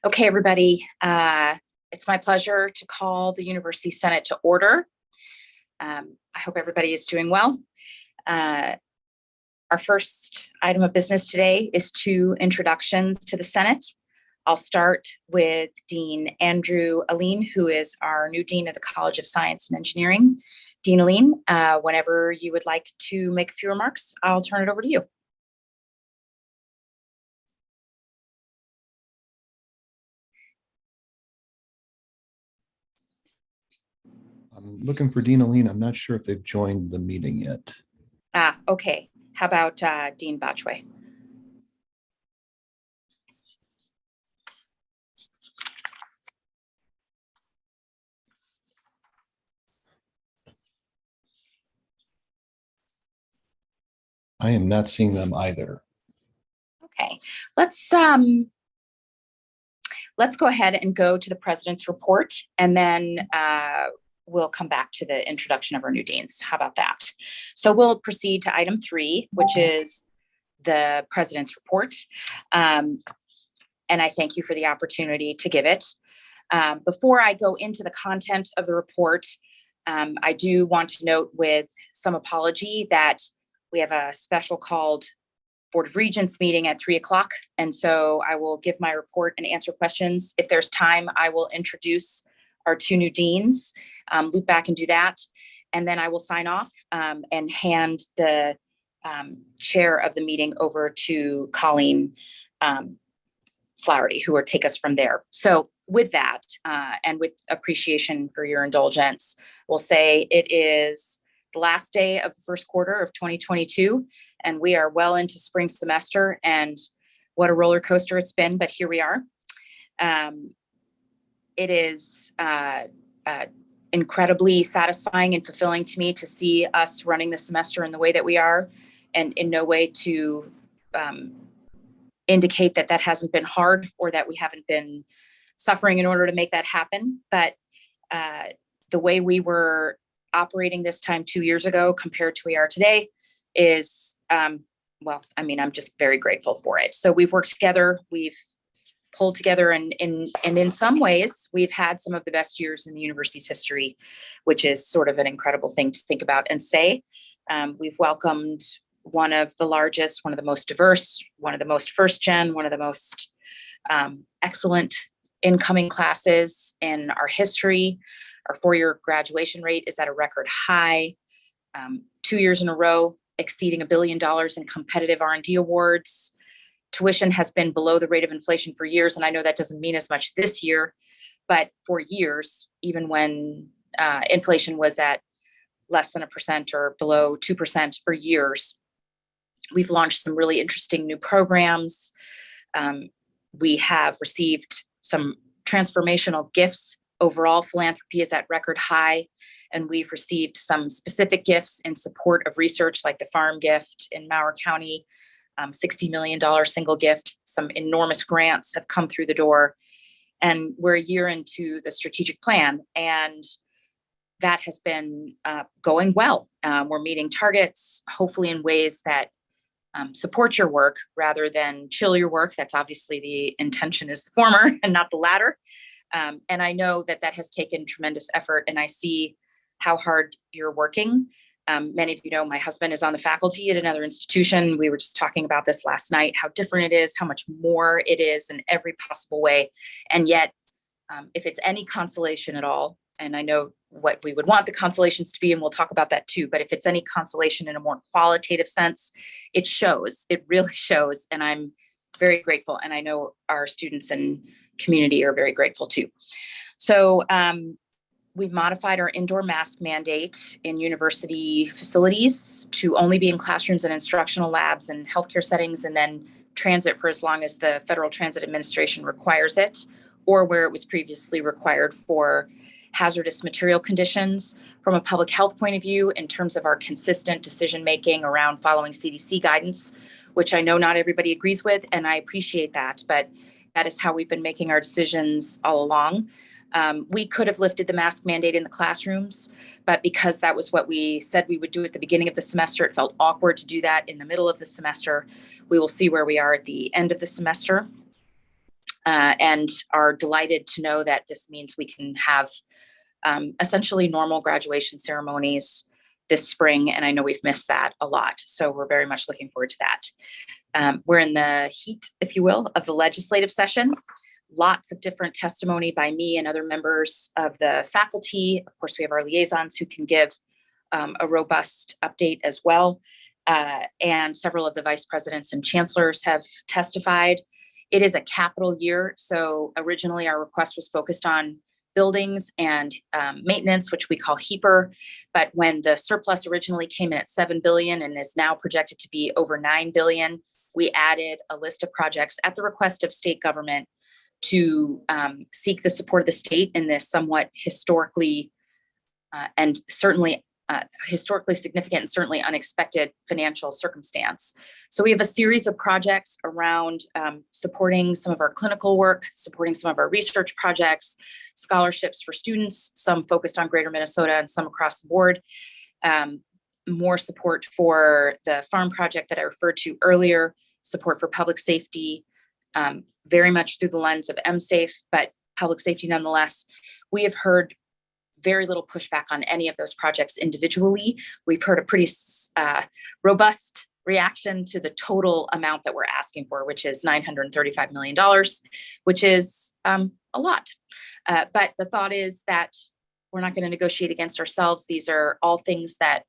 Okay, everybody, it's my pleasure to call the University Senate to order. I hope everybody is doing well. Our first item of business today is two introductions to the Senate. I'll start with Dean Andrew Alene, who is our new Dean of the College of Science and Engineering. Dean Alene, whenever you would like to make a few remarks, I'll turn it over to you. I'm looking for Dean Alene. I'm not sure if they've joined the meeting yet. Okay. How about Dean Botchway? I am not seeing them either. Okay, let's go ahead and go to the president's report, and then we'll come back to the introduction of our new deans. How about that? So we'll proceed to item 3, which is the president's report. And I thank you for the opportunity to give it. Before I go into the content of the report, I do want to note with some apology that we have a special called Board of Regents meeting at 3:00. And so I will give my report and answer questions. If there's time, I will introduce our two new deans, loop back and do that. And then I will sign off and hand the chair of the meeting over to Colleen Flaherty, who will take us from there. So with that, and with appreciation for your indulgence, we'll say it is the last day of the first quarter of 2022, and we are well into spring semester, and what a roller coaster it's been, but here we are. It is incredibly satisfying and fulfilling to me to see us running the semester in the way that we are, and in no way to indicate that that hasn't been hard or that we haven't been suffering in order to make that happen. But the way we were operating this time 2 years ago compared to we are today is, well, I mean, I'm just very grateful for it. So we've worked together, we've pulled together, and in some ways, we've had some of the best years in the university's history, which is sort of an incredible thing to think about and say. We've welcomed one of the largest, one of the most diverse, one of the most first gen, one of the most excellent incoming classes in our history. Our 4-year graduation rate is at a record high, 2 years in a row, exceeding $1 billion in competitive R&D awards. Tuition has been below the rate of inflation for years, and I know that doesn't mean as much this year, but for years, even when inflation was at less than 1% or below 2% for years, we've launched some really interesting new programs. We have received some transformational gifts. Overall, philanthropy is at record high, and we've received some specific gifts in support of research, like the farm gift in Mower County, $60 million single gift. Some enormous grants have come through the door, and we're a year into the strategic plan, and that has been going well. We're meeting targets, hopefully in ways that support your work rather than chill your work. That's obviously the intention is the former and not the latter. And I know that that has taken tremendous effort, and I see how hard you're working. Many of you know my husband is on the faculty at another institution. We were just talking about this last night, how different it is, how much more it is in every possible way. And yet, if it's any consolation at all, and I know what we would want the consolations to be, and we'll talk about that too, but if it's any consolation in a more qualitative sense, it shows, it really shows. And I'm very grateful. And I know our students and community are very grateful too. So we've modified our indoor mask mandate in university facilities to only be in classrooms and instructional labs and healthcare settings, and then transit for as long as the Federal Transit Administration requires it, or where it was previously required for hazardous material conditions. From a public health point of view, in terms of our consistent decision-making around following CDC guidance, which I know not everybody agrees with, and I appreciate that, but that is how we've been making our decisions all along. We could have lifted the mask mandate in the classrooms, but because that was what we said we would do at the beginning of the semester, it felt awkward to do that in the middle of the semester. We will see where we are at the end of the semester. and are delighted to know that this means we can have essentially normal graduation ceremonies this spring. And I know we've missed that a lot. So we're very much looking forward to that. We're in the heat, if you will, of the legislative session. Lots of different testimony by me and other members of the faculty. Of course, we have our liaisons who can give a robust update as well. And several of the vice presidents and chancellors have testified. It is a capital year. So originally our request was focused on buildings and maintenance, which we call HEAPR. But when the surplus originally came in at $7 billion and is now projected to be over $9 billion, we added a list of projects at the request of state government to seek the support of the state in this somewhat historically and certainly historically significant and certainly unexpected financial circumstance. So we have a series of projects around supporting some of our clinical work, supporting some of our research projects, scholarships for students, some focused on Greater Minnesota and some across the board. More support for the farm project that I referred to earlier, support for public safety, very much through the lens of MSAFE, but public safety nonetheless. We have heard very little pushback on any of those projects individually. We've heard a pretty robust reaction to the total amount that we're asking for, which is $935 million, which is a lot. But the thought is that we're not going to negotiate against ourselves. These are all things that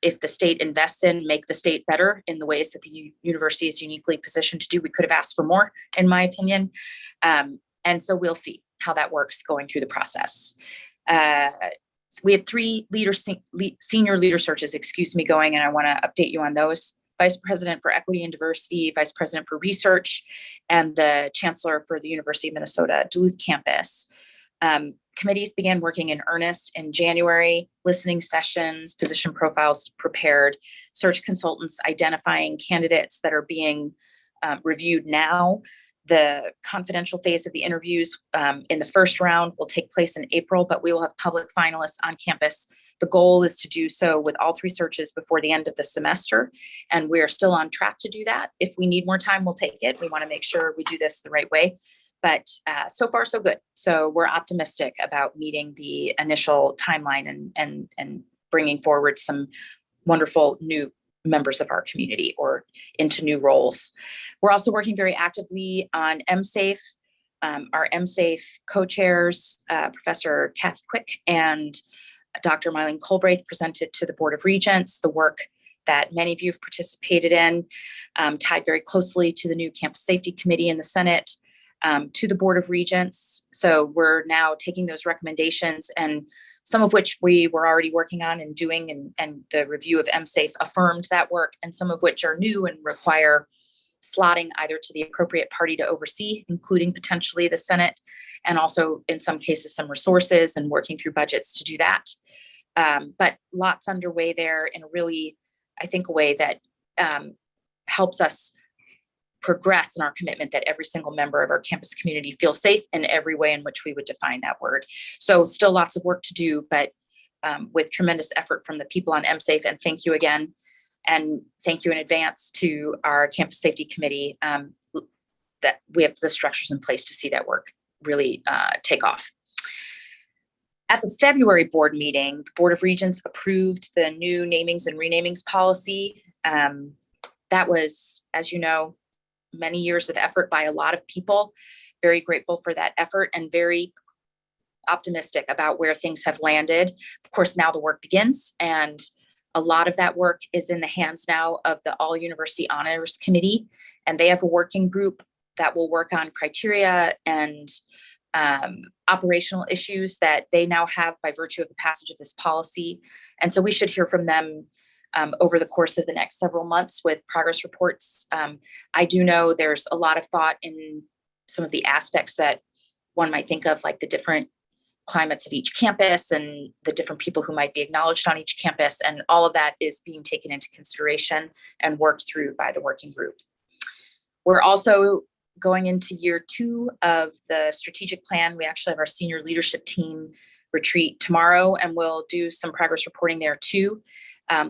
if the state invests in, make the state better in the ways that the university is uniquely positioned to do. We could have asked for more, in my opinion. And so we'll see how that works going through the process. We have 3 senior leader searches, going, and I want to update you on those. Vice President for Equity and Diversity, Vice President for Research, and the Chancellor for the University of Minnesota Duluth campus. Committees began working in earnest in January, listening sessions, position profiles prepared, search consultants identifying candidates that are being reviewed now. The confidential phase of the interviews in the first round will take place in April, but we will have public finalists on campus. The goal is to do so with all 3 searches before the end of the semester, and we are still on track to do that. If we need more time, we'll take it. We want to make sure we do this the right way. But so far, so good. So we're optimistic about meeting the initial timeline and bringing forward some wonderful new members of our community or into new roles. We're also working very actively on MSAFE. Our MSAFE co-chairs, Professor Kathy Quick and Dr. Mylene Colbraith, presented to the Board of Regents the work that many of you have participated in, tied very closely to the new Campus Safety Committee in the Senate, to the Board of Regents. So we're now taking those recommendations, and some of which we were already working on and doing, and the review of MSAFE affirmed that work, and some of which are new and require slotting either to the appropriate party to oversee, including potentially the Senate, and also in some cases some resources and working through budgets to do that. But lots underway there in a really, I think, a way that helps us progress in our commitment that every single member of our campus community feels safe in every way in which we would define that word. So still lots of work to do, but with tremendous effort from the people on MSAFE. And thank you again. And thank you in advance to our campus safety committee that we have the structures in place to see that work really take off. At the February board meeting, the Board of Regents approved the new namings and renamings policy. That was, as you know, many years of effort by a lot of people. Very grateful for that effort and very optimistic about where things have landed. Of course, now the work begins, and a lot of that work is in the hands now of the All University Honors Committee, and they have a working group that will work on criteria and operational issues that they now have by virtue of the passage of this policy. And so we should hear from them over the course of the next several months with progress reports. I do know there's a lot of thought in some of the aspects that one might think of, like the different climates of each campus and the different people who might be acknowledged on each campus. And all of that is being taken into consideration and worked through by the working group. We're also going into year 2 of the strategic plan. We actually have our senior leadership team retreat tomorrow, and we'll do some progress reporting there too.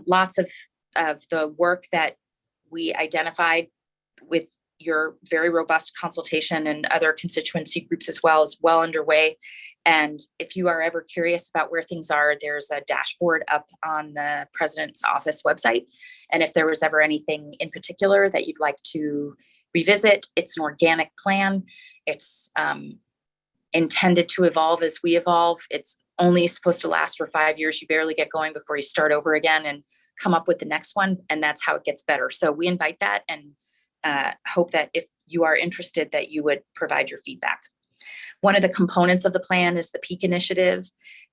Lots of the work that we identified with your very robust consultation and other constituency groups as well is well underway. And if you are ever curious about where things are, there's a dashboard up on the president's office website. And if there was ever anything in particular that you'd like to revisit, it's an organic plan. It's intended to evolve as we evolve. It's only supposed to last for 5 years. You barely get going before you start over again and come up with the next one. And that's how it gets better. So we invite that and hope that if you are interested, that you would provide your feedback. One of the components of the plan is the Peak Initiative,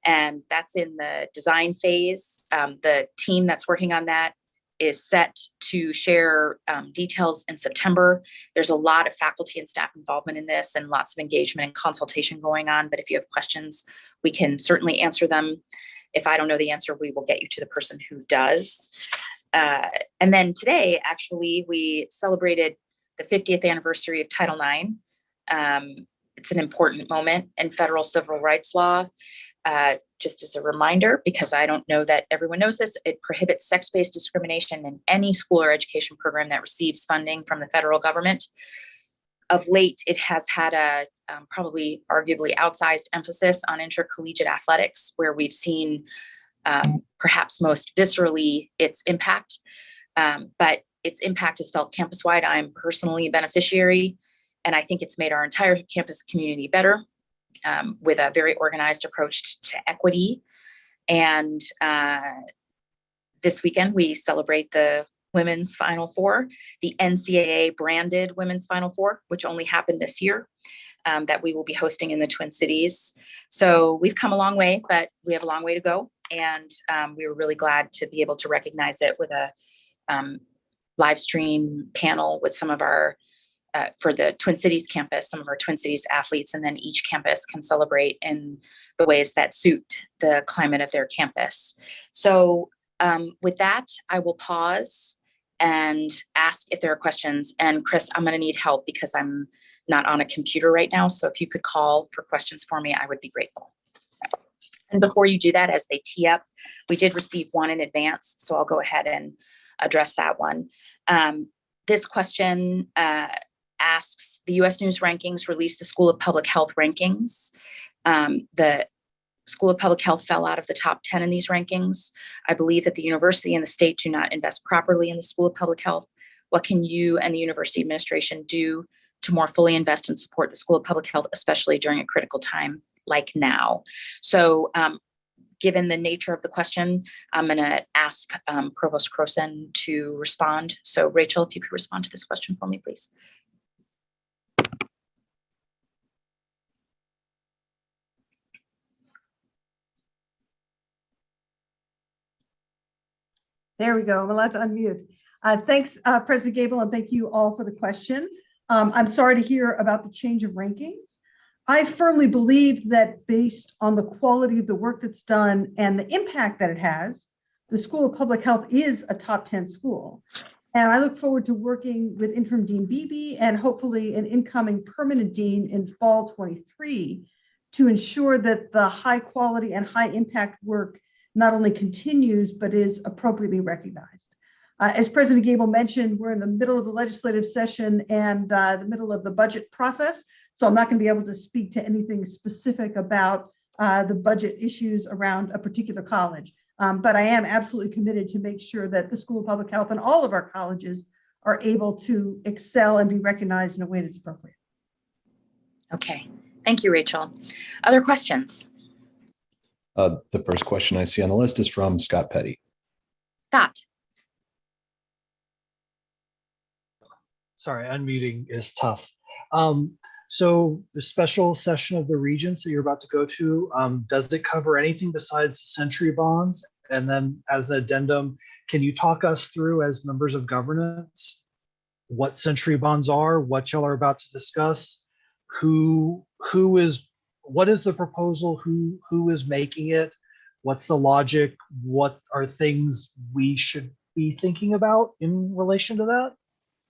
and that's in the design phase. The team that's working on that is set to share details in September. There's a lot of faculty and staff involvement in this and lots of engagement and consultation going on. But if you have questions, we can certainly answer them. If I don't know the answer, we will get you to the person who does. And then today, actually, we celebrated the 50th anniversary of Title IX. It's an important moment in federal civil rights law. Just as a reminder, because I don't know that everyone knows this, it prohibits sex-based discrimination in any school or education program that receives funding from the federal government. Of late, it has had a probably arguably outsized emphasis on intercollegiate athletics, where we've seen perhaps most viscerally its impact, but its impact is felt campus-wide. I'm personally a beneficiary, and I think it's made our entire campus community better with a very organized approach to equity. And this weekend, we celebrate the Women's Final Four, the NCAA branded Women's Final Four, which only happened this year, that we will be hosting in the Twin Cities. So we've come a long way, but we have a long way to go. And we were really glad to be able to recognize it with a live stream panel with some of our, for the Twin Cities campus, some of our Twin Cities athletes, and then each campus can celebrate in the ways that suit the climate of their campus. So with that, I will pause and ask if there are questions. And Chris, I'm going to need help because I'm not on a computer right now. So if you could call for questions for me, I would be grateful. And before you do that, as they tee up, we did receive one in advance, so I'll go ahead and address that one. This question asks, the U.S. News Rankings released the School of Public Health rankings. The School of Public Health fell out of the top 10 in these rankings. I believe that the university and the state do not invest properly in the School of Public Health. What can you and the university administration do to more fully invest and support the School of Public Health, especially during a critical time like now? So given the nature of the question, I'm going to ask Provost Croson to respond. So Rachel, if you could respond to this question for me, please. There we go. I'm allowed to unmute. Thanks, President Gabel, and thank you all for the question. I'm sorry to hear about the change of rankings. I firmly believe that based on the quality of the work that's done and the impact that it has, the School of Public Health is a top 10 school. And I look forward to working with Interim Dean Beebe and hopefully an incoming permanent dean in fall 23 to ensure that the high quality and high impact work not only continues, but is appropriately recognized. As President Gabel mentioned, we're in the middle of the legislative session and the middle of the budget process. So I'm not going to be able to speak to anything specific about the budget issues around a particular college. But I am absolutely committed to make sure that the School of Public Health and all of our colleges are able to excel and be recognized in a way that's appropriate. Okay, thank you, Rachel. Other questions? The first question I see on the list is from Scott Petty. Scott. Sorry, unmuting is tough. So the special session of the Regents that you're about to go to, does it cover anything besides century bonds? And then as an addendum, can you talk us through as members of governance what century bonds are, what y'all are about to discuss, what is the proposal, who is making it, what's the logic, what are things we should be thinking about in relation to that?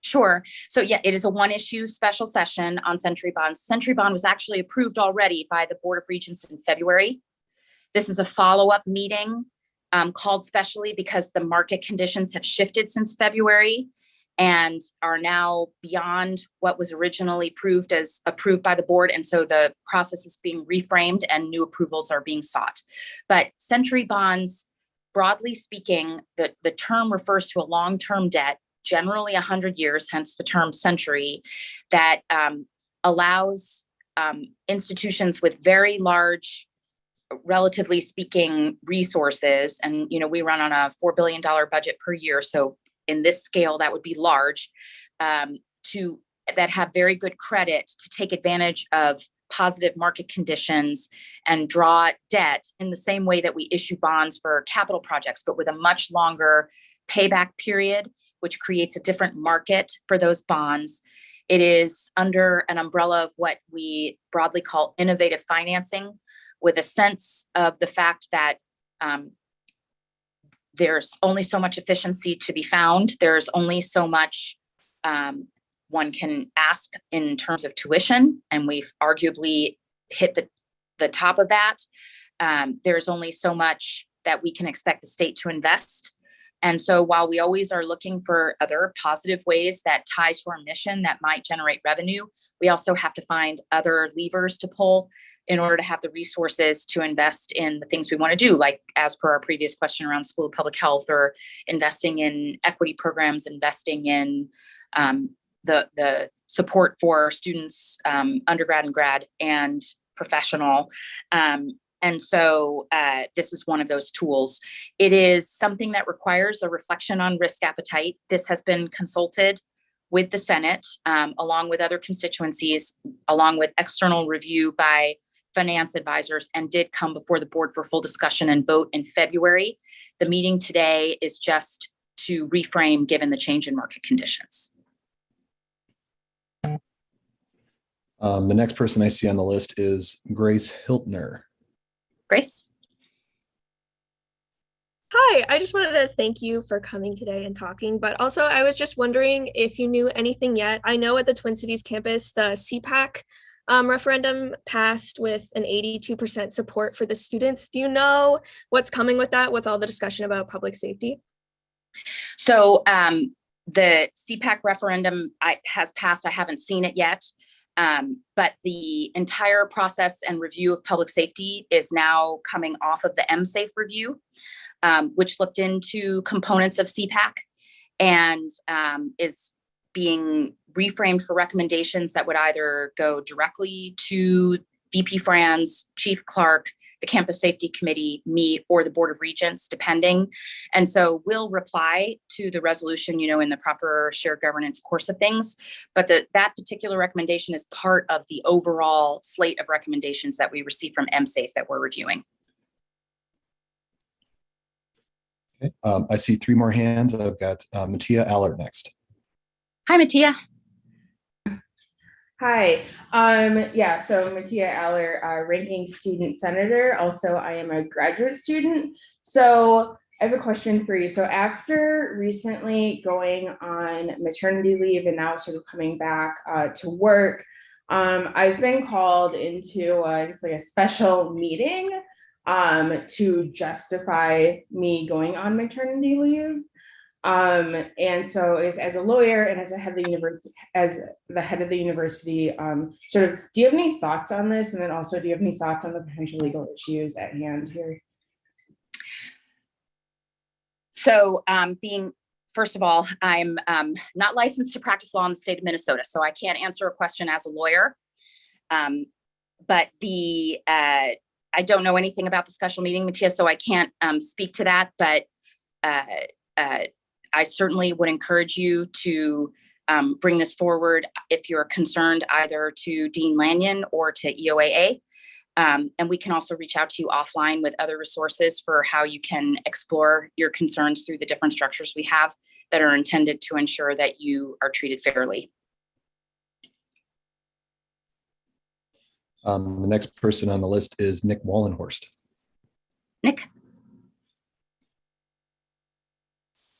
Sure. So yeah, it is a one-issue special session on Century Bonds. Century Bond was actually approved already by the Board of Regents in February. This is a follow-up meeting called specially because the market conditions have shifted since February. and are now beyond what was originally approved by the board. And so the process is being reframed and new approvals are being sought. But Century bonds, broadly speaking, the term refers to a long-term debt, generally 100 years, hence the term century, that allows institutions with very large, relatively speaking, resources. And, we run on a $4 billion budget per year. So in this scale, that would be large, that have very good credit to take advantage of positive market conditions and draw debt in the same way that we issue bonds for capital projects, but with a much longer payback period, which creates a different market for those bonds. It is under an umbrella of what we broadly call innovative financing, with a sense of the fact that there's only so much efficiency to be found. There's only so much one can ask in terms of tuition, and we've arguably hit the top of that. There's only so much that we can expect the state to invest. And so while we always are looking for other positive ways that tie to our mission that might generate revenue, we also have to find other levers to pull in order to have the resources to invest in the things we want to do, like as per our previous question around school of public health, or investing in equity programs, investing in the support for students, undergrad and grad and professional. And so this is one of those tools. It is something that requires a reflection on risk appetite. This has been consulted with the Senate, along with other constituencies, along with external review by finance advisors, and did come before the board for full discussion and vote in February. The meeting today is just to reframe given the change in market conditions. The next person I see on the list is Grace Hiltner. Grace? Hi, I just wanted to thank you for coming today and talking, but also I was just wondering if you knew anything yet. I know at the Twin Cities campus, the CPAC referendum passed with an 82% support for the students. Do you know what's coming with that, with all the discussion about public safety? So the CPAC referendum has passed. I haven't seen it yet. But the entire process and review of public safety is now coming off of the MSAFE review, which looked into components of CPAC and is being reframed for recommendations that would either go directly to VP Franz, Chief Clark, the Campus Safety Committee, me, or the Board of Regents, depending. And so we'll reply to the resolution, in the proper shared governance course of things. But that particular recommendation is part of the overall slate of recommendations that we received from MSAFE that we're reviewing. Okay. I see three more hands. I've got Mattia Allert next. Hi, Mattia. Hi. So Mattia Aller, ranking student senator. Also, I am a graduate student. So I have a question for you. So after recently going on maternity leave and now sort of coming back to work, I've been called into a special meeting to justify me going on maternity leave. And so as a lawyer and as the head of the university, do you have any thoughts on this? And then also, do you have any thoughts on the potential legal issues at hand here? So first of all, I'm not licensed to practice law in the state of Minnesota, so I can't answer a question as a lawyer. But I don't know anything about the special meeting, Mattia, so I can't speak to that. But I certainly would encourage you to bring this forward if you're concerned, either to Dean Lanyon or to EOAA. And we can also reach out to you offline with other resources for how you can explore your concerns through the different structures we have that are intended to ensure that you are treated fairly. The next person on the list is Nick Wallenhorst. Nick?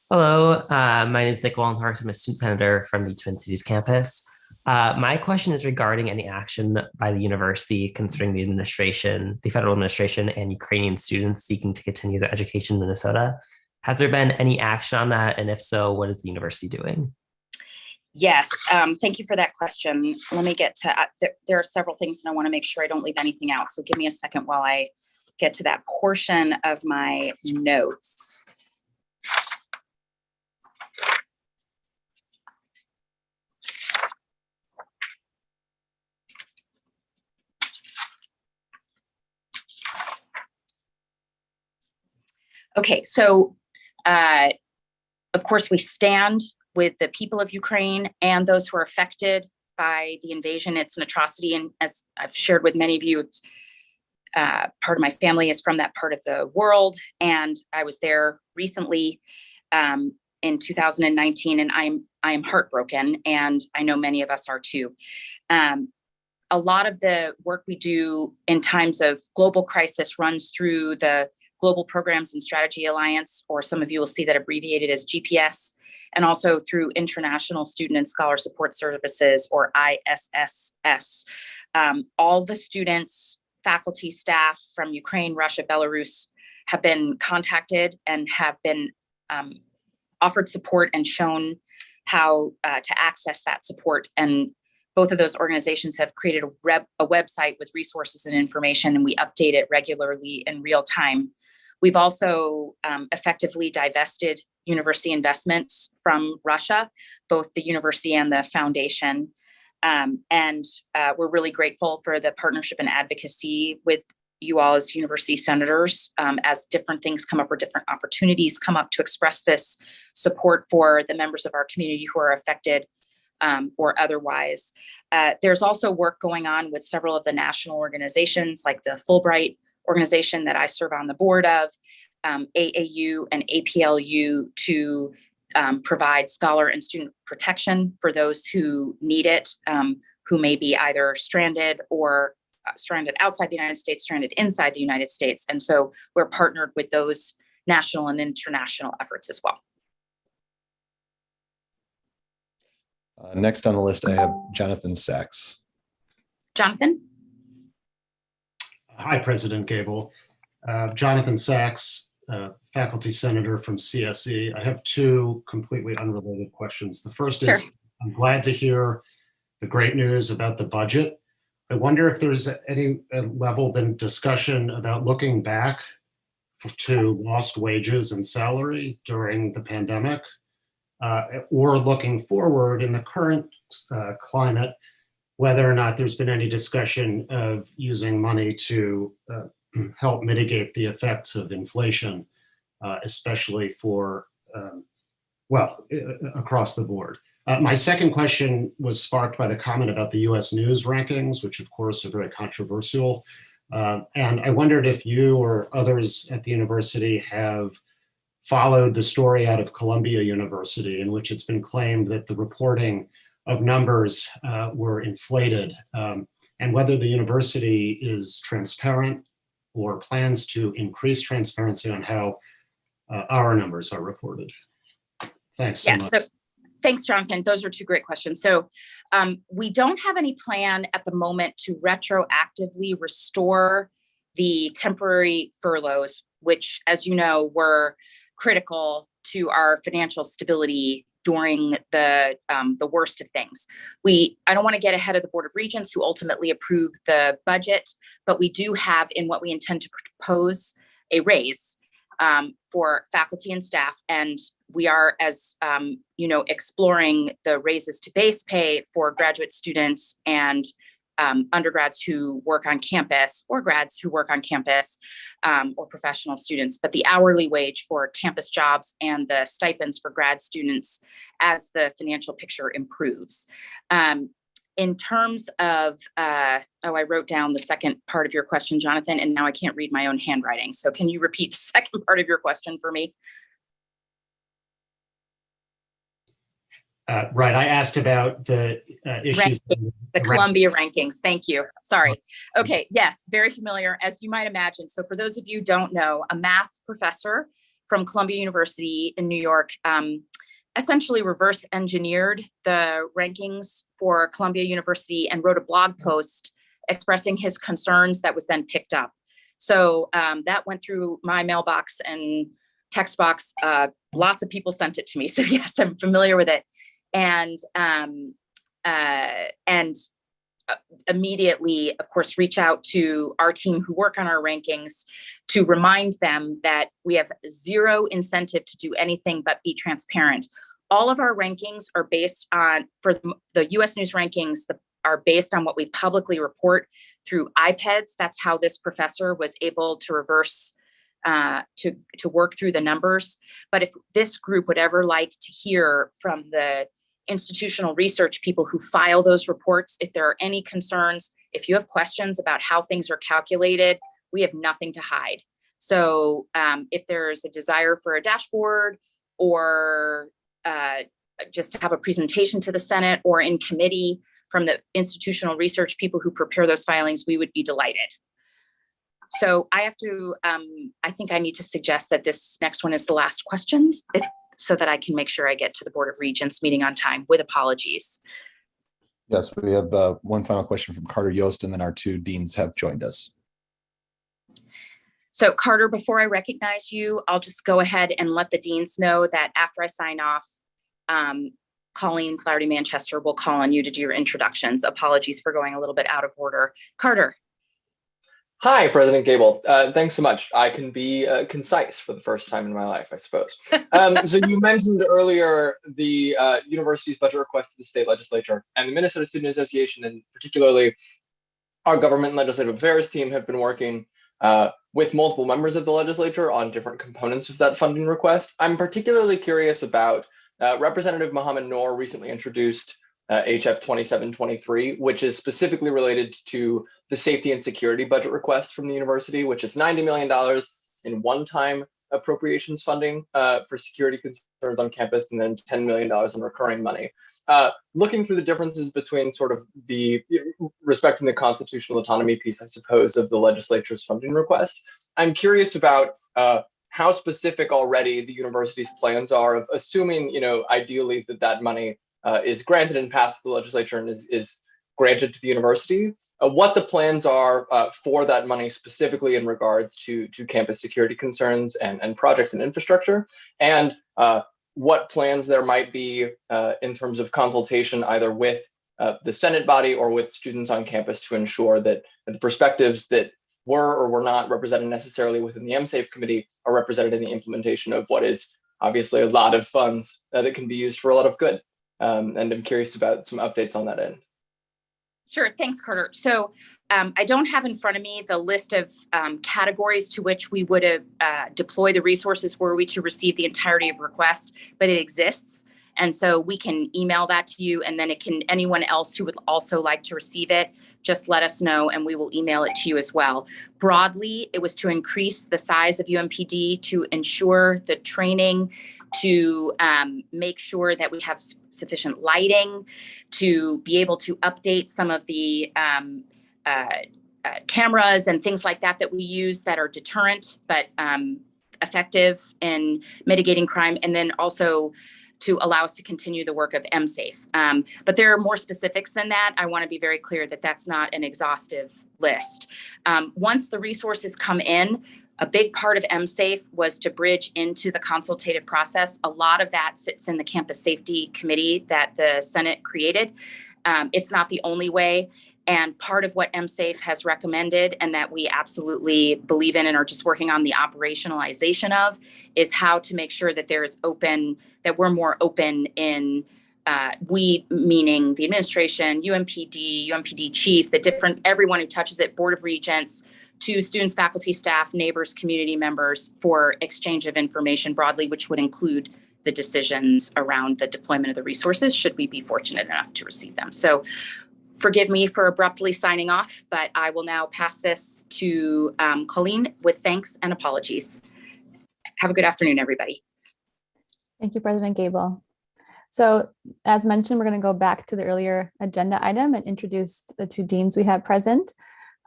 Hello, my name is Nick Wallenhorst. I'm a student senator from the Twin Cities campus. My question is regarding any action by the university concerning the administration, the federal administration, and Ukrainian students seeking to continue their education in Minnesota. Has there been any action on that? And if so, what is the university doing? Yes, thank you for that question. Let me get to, there are several things and I want to make sure I don't leave anything out. So give me a second while I get to that portion of my notes. Okay, so of course we stand with the people of Ukraine and those who are affected by the invasion. It's an atrocity, and as I've shared with many of you, it's, part of my family is from that part of the world, and I was there recently in 2019, and I am heartbroken, and I know many of us are too. A lot of the work we do in times of global crisis runs through the Global Programs and Strategy Alliance, or some of you will see that abbreviated as GPS, and also through International Student and Scholar Support Services, or ISSS. All the students, faculty, staff from Ukraine, Russia, Belarus have been contacted and have been offered support and shown how to access that support. And both of those organizations have created a website with resources and information, and we update it regularly in real time. We've also effectively divested university investments from Russia, both the university and the foundation. And we're really grateful for the partnership and advocacy with you all as university senators, as different things come up or different opportunities come up to express this support for the members of our community who are affected or otherwise. There's also work going on with several of the national organizations like the Fulbright organization that I serve on the board of, AAU and APLU, to provide scholar and student protection for those who need it, who may be either stranded or stranded outside the United States, stranded inside the United States. And so we're partnered with those national and international efforts as well. Next on the list, I have Jonathan Sachs. Jonathan? Hi, President Gabel. Jonathan Sachs, faculty senator from CSE. I have two completely unrelated questions. The first is, Sure. I'm glad to hear the great news about the budget. I wonder if there's any level been discussion about looking back to lost wages and salary during the pandemic, or looking forward in the current climate, whether or not there's been any discussion of using money to help mitigate the effects of inflation, especially for, across the board. My second question was sparked by the comment about the US News rankings, which of course are very controversial. And I wondered if you or others at the university have followed the story out of Columbia University, in which it's been claimed that the reporting of numbers were inflated, and whether the university is transparent or plans to increase transparency on how our numbers are reported. Thanks so much. Yes, so thanks, Jonathan. Those are two great questions. So we don't have any plan at the moment to retroactively restore the temporary furloughs, which, as you know, were critical to our financial stability during the worst of things. I don't want to get ahead of the Board of Regents who ultimately approved the budget, but we do have in what we intend to propose a raise for faculty and staff. And we are, as exploring the raises to base pay for graduate students and undergrads who work on campus, or grads who work on campus, or professional students, but the hourly wage for campus jobs and the stipends for grad students as the financial picture improves. In terms of, I wrote down the second part of your question, Jonathan, and now I can't read my own handwriting. So can you repeat the second part of your question for me? Right, I asked about the issues. The Columbia rankings. Thank you. Sorry. Okay. Yes, very familiar, as you might imagine. So for those of you who don't know, a math professor from Columbia University in New York essentially reverse engineered the rankings for Columbia University and wrote a blog post expressing his concerns that was then picked up. So that went through my mailbox and text box. Lots of people sent it to me. So yes, I'm familiar with it. and immediately, of course, reach out to our team who work on our rankings to remind them that we have zero incentive to do anything but be transparent. All of our rankings are based on, for the US News rankings, are based on what we publicly report through iPads. That's how this professor was able to reverse, to work through the numbers. But if this group would ever like to hear from the institutional research people who file those reports, if there are any concerns, if you have questions about how things are calculated, we have nothing to hide. So if there's a desire for a dashboard, or just to have a presentation to the Senate or in committee from the institutional research people who prepare those filings, we would be delighted. So I have to, I think I need to suggest that this next one is the last questions, so that I can make sure I get to the Board of Regents meeting on time, with apologies. Yes, we have one final question from Carter Yost, and then our two deans have joined us. So Carter, before I recognize you, I'll just go ahead and let the deans know that after I sign off, Colleen Flaherty Manchester will call on you to do your introductions. Apologies for going a little bit out of order. Carter. Hi, President Gable. Thanks so much. I can be concise for the first time in my life, I suppose. So you mentioned earlier the university's budget request to the state legislature, and the Minnesota Student Association, and particularly our government and legislative affairs team, have been working with multiple members of the legislature on different components of that funding request. I'm particularly curious about Representative Mohammed Noor recently introduced HF 2723, which is specifically related to the safety and security budget request from the university, which is $90 million in one-time appropriations funding for security concerns on campus, and then $10 million in recurring money. Looking through the differences between sort of the respecting the constitutional autonomy piece, I suppose, of the legislature's funding request, I'm curious about how specific already the university's plans are of assuming, ideally that money is granted and passed to the legislature and is granted to the university, what the plans are for that money specifically in regards to campus security concerns and projects and infrastructure, and what plans there might be in terms of consultation either with the Senate body or with students on campus to ensure that the perspectives that were or were not represented necessarily within the MSAFE committee are represented in the implementation of what is obviously a lot of funds that can be used for a lot of good. And I'm curious about some updates on that end. Sure. Thanks, Carter. So I don't have in front of me the list of categories to which we would deploy the resources were we to receive the entirety of request, but it exists. And so we can email that to you, and then anyone else who would also like to receive it, just let us know and we will email it to you as well. Broadly, it was to increase the size of UMPD, to ensure the training, to make sure that we have sufficient lighting, to be able to update some of the cameras and things like that we use that are deterrent but effective in mitigating crime, and then also to allow us to continue the work of MSAFE. But there are more specifics than that. I want to be very clear that that's not an exhaustive list. Once the resources come in, a big part of MSAFE was to bridge into the consultative process. A lot of that sits in the Campus Safety Committee that the Senate created. It's not the only way. And part of what MSAFE has recommended, and that we absolutely believe in and are just working on the operationalization of, is how to make sure that that we're more open in, we meaning the administration, UMPD chief, everyone who touches it, Board of Regents, to students, faculty, staff, neighbors, community members, for exchange of information broadly, which would include the decisions around the deployment of the resources, should we be fortunate enough to receive them. So forgive me for abruptly signing off, but I will now pass this to Colleen with thanks and apologies. Have a good afternoon, everybody. Thank you, President Gable. So as mentioned, we're going to go back to the earlier agenda item and introduce the two deans we have present.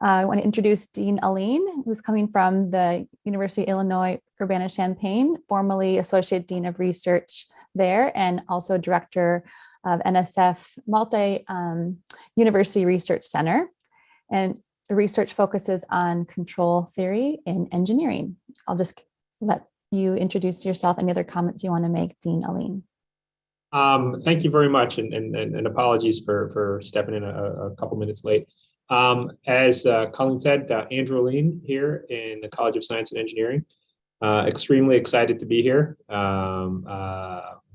I want to introduce Dean Aline, who's coming from the University of Illinois Urbana-Champaign, formerly Associate Dean of Research there, and also Director of NSF Multi-University Research Center. And the research focuses on control theory in engineering. I'll just let you introduce yourself. Any other comments you want to make, Dean Aline? Thank you very much, and apologies for stepping in a couple minutes late. As Colleen said, Andrew Aline here in the College of Science and Engineering. Extremely excited to be here.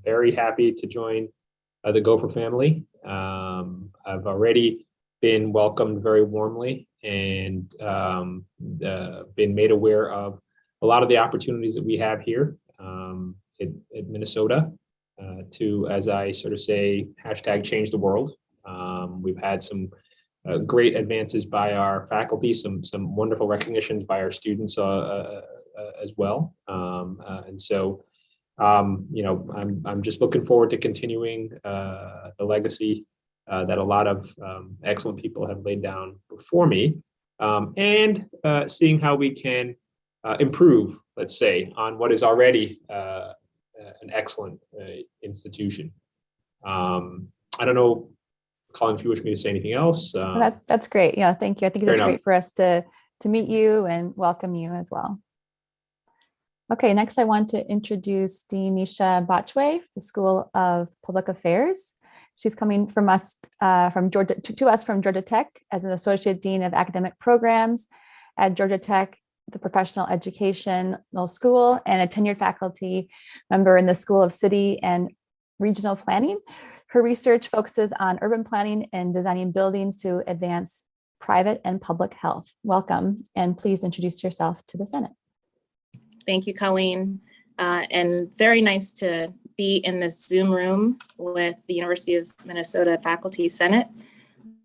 Very happy to join the Gopher family. I've already been welcomed very warmly and been made aware of a lot of the opportunities that we have here at Minnesota to, as I sort of say, hashtag change the world. We've had some great advances by our faculty, some wonderful recognitions by our students as well. And so, I'm just looking forward to continuing the legacy that a lot of excellent people have laid down before me, and seeing how we can improve, let's say, on what is already an excellent institution. I don't know, Colin, if you wish me to say anything else. That's great. Yeah, thank you. I think it Fair was enough. great for us to meet you and welcome you as well. Okay, next I want to introduce Dean Nisha Bachwe, the School of Public Affairs. She's coming from us from Georgia to us from Georgia Tech as an Associate Dean of Academic Programs at Georgia Tech, the Professional Educational School, and a tenured faculty member in the School of City and Regional Planning. Her research focuses on urban planning and designing buildings to advance private and public health. Welcome, and please introduce yourself to the Senate. Thank you, Colleen. And very nice to be in this Zoom room with the University of Minnesota Faculty Senate.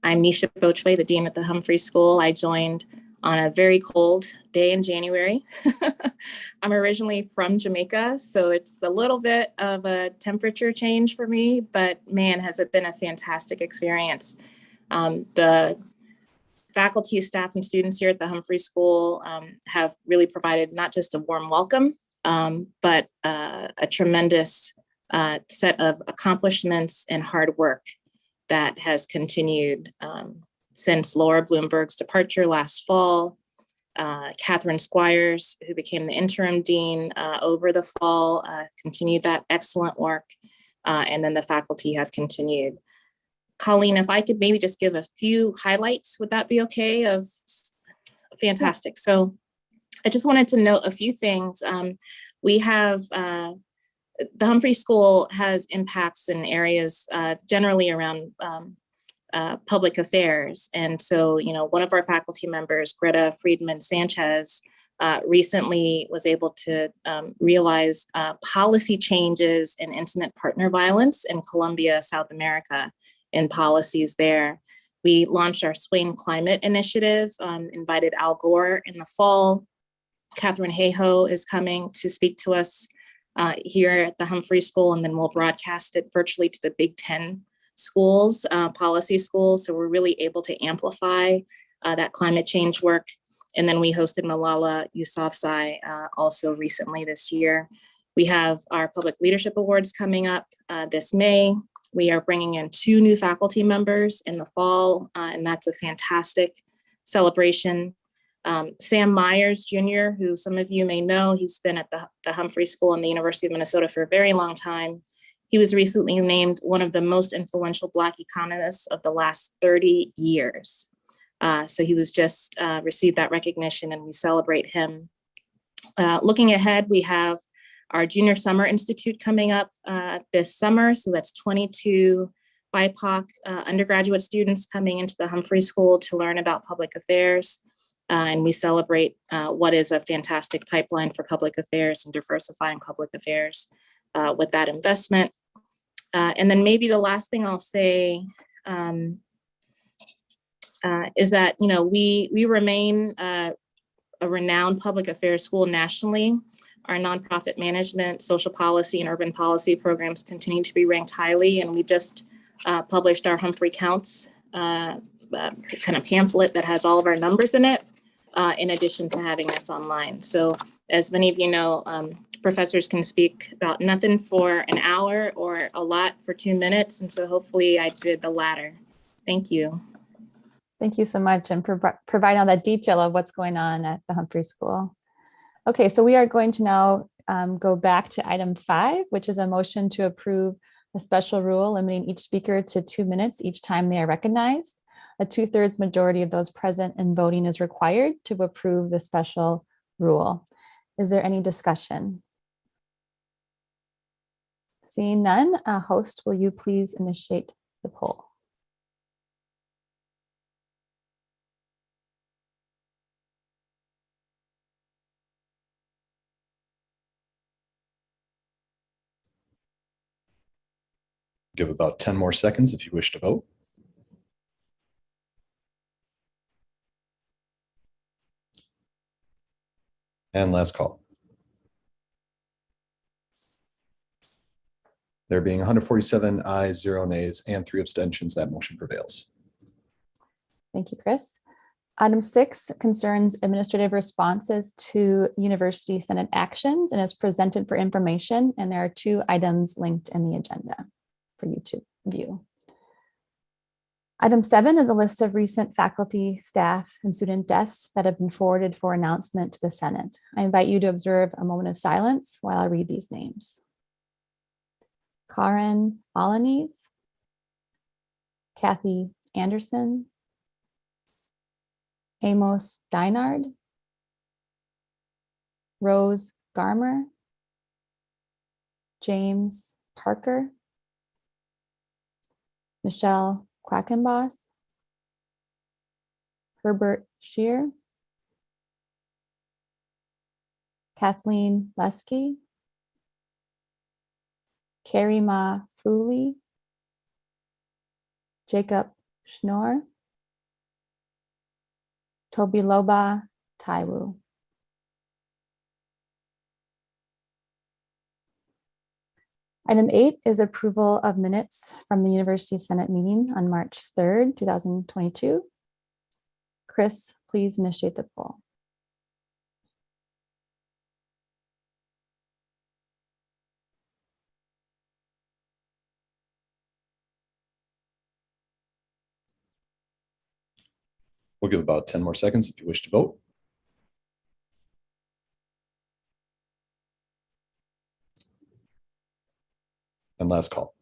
I'm Nisha Bachwe, the Dean at the Humphrey School. I joined on a very cold day in January. I'm originally from Jamaica, so it's a little bit of a temperature change for me, but man, has it been a fantastic experience. The faculty, staff, and students here at the Humphrey School have really provided not just a warm welcome, but a tremendous set of accomplishments and hard work that has continued since Laura Bloomberg's departure last fall. Catherine Squires, who became the interim dean over the fall, continued that excellent work, and then the faculty have continued. Colleen, if I could maybe just give a few highlights, would that be okay? Fantastic. So I just wanted to note a few things. We have, the Humphrey School has impacts in areas generally around public affairs. And so, one of our faculty members, Greta Friedman Sanchez, recently was able to realize policy changes in intimate partner violence in Colombia, South America, and policies there. We launched our Swain Climate Initiative, invited Al Gore in the fall. Catherine Hayhoe is coming to speak to us here at the Humphrey School, and then we'll broadcast it virtually to the Big Ten schools, policy schools. So we're really able to amplify that climate change work. And then we hosted Malala Yousafzai also recently this year. We have our Public Leadership Awards coming up this May. We are bringing in 2 new faculty members in the fall, and that's a fantastic celebration. Sam Myers Jr., who some of you may know, he's been at the Humphrey School and the University of Minnesota for a very long time. He was recently named one of the most influential Black economists of the last 30 years. So he was just received that recognition, and we celebrate him. Looking ahead, we have our Junior Summer Institute coming up this summer. So that's 22 BIPOC undergraduate students coming into the Humphrey School to learn about public affairs. And we celebrate what is a fantastic pipeline for public affairs and diversifying public affairs with that investment. And then maybe the last thing I'll say is that, we remain a renowned public affairs school nationally. Our nonprofit management, social policy, and urban policy programs continue to be ranked highly. And we just published our Humphrey Counts kind of pamphlet that has all of our numbers in it, in addition to having us online. So as many of you know, professors can speak about nothing for an hour or a lot for 2 minutes. And so hopefully I did the latter. Thank you. Thank you so much, and for providing all that detail of what's going on at the Humphrey School. Okay, so we are going to now go back to item 5, which is a motion to approve A special rule limiting each speaker to 2 minutes each time they are recognized. A 2/3 majority of those present and voting is required to approve the special rule. Is there any discussion? Seeing none, host, will you please initiate the poll? Give about 10 more seconds if you wish to vote. And last call. There being 147 ayes, 0 nays, and 3 abstentions, that motion prevails. Thank you, Chris. Item 6 concerns administrative responses to University Senate actions and is presented for information. And there are 2 items linked in the agenda for you to view. Item 7 is a list of recent faculty, staff, and student deaths that have been forwarded for announcement to the Senate. I invite you to observe a moment of silence while I read these names. Karen Alanis, Kathy Anderson, Amos Deinard, Rose Garmer, James Parker, Michelle Quackenboss, Herbert Scheer, Kathleen Lesky, Carrie Ma Fooley, Jacob Schnorr, Tobiloba Taiwu. Item 8 is approval of minutes from the University Senate meeting on March 3rd, 2022. Chris, please initiate the poll. We'll give about 10 more seconds if you wish to vote. And last call.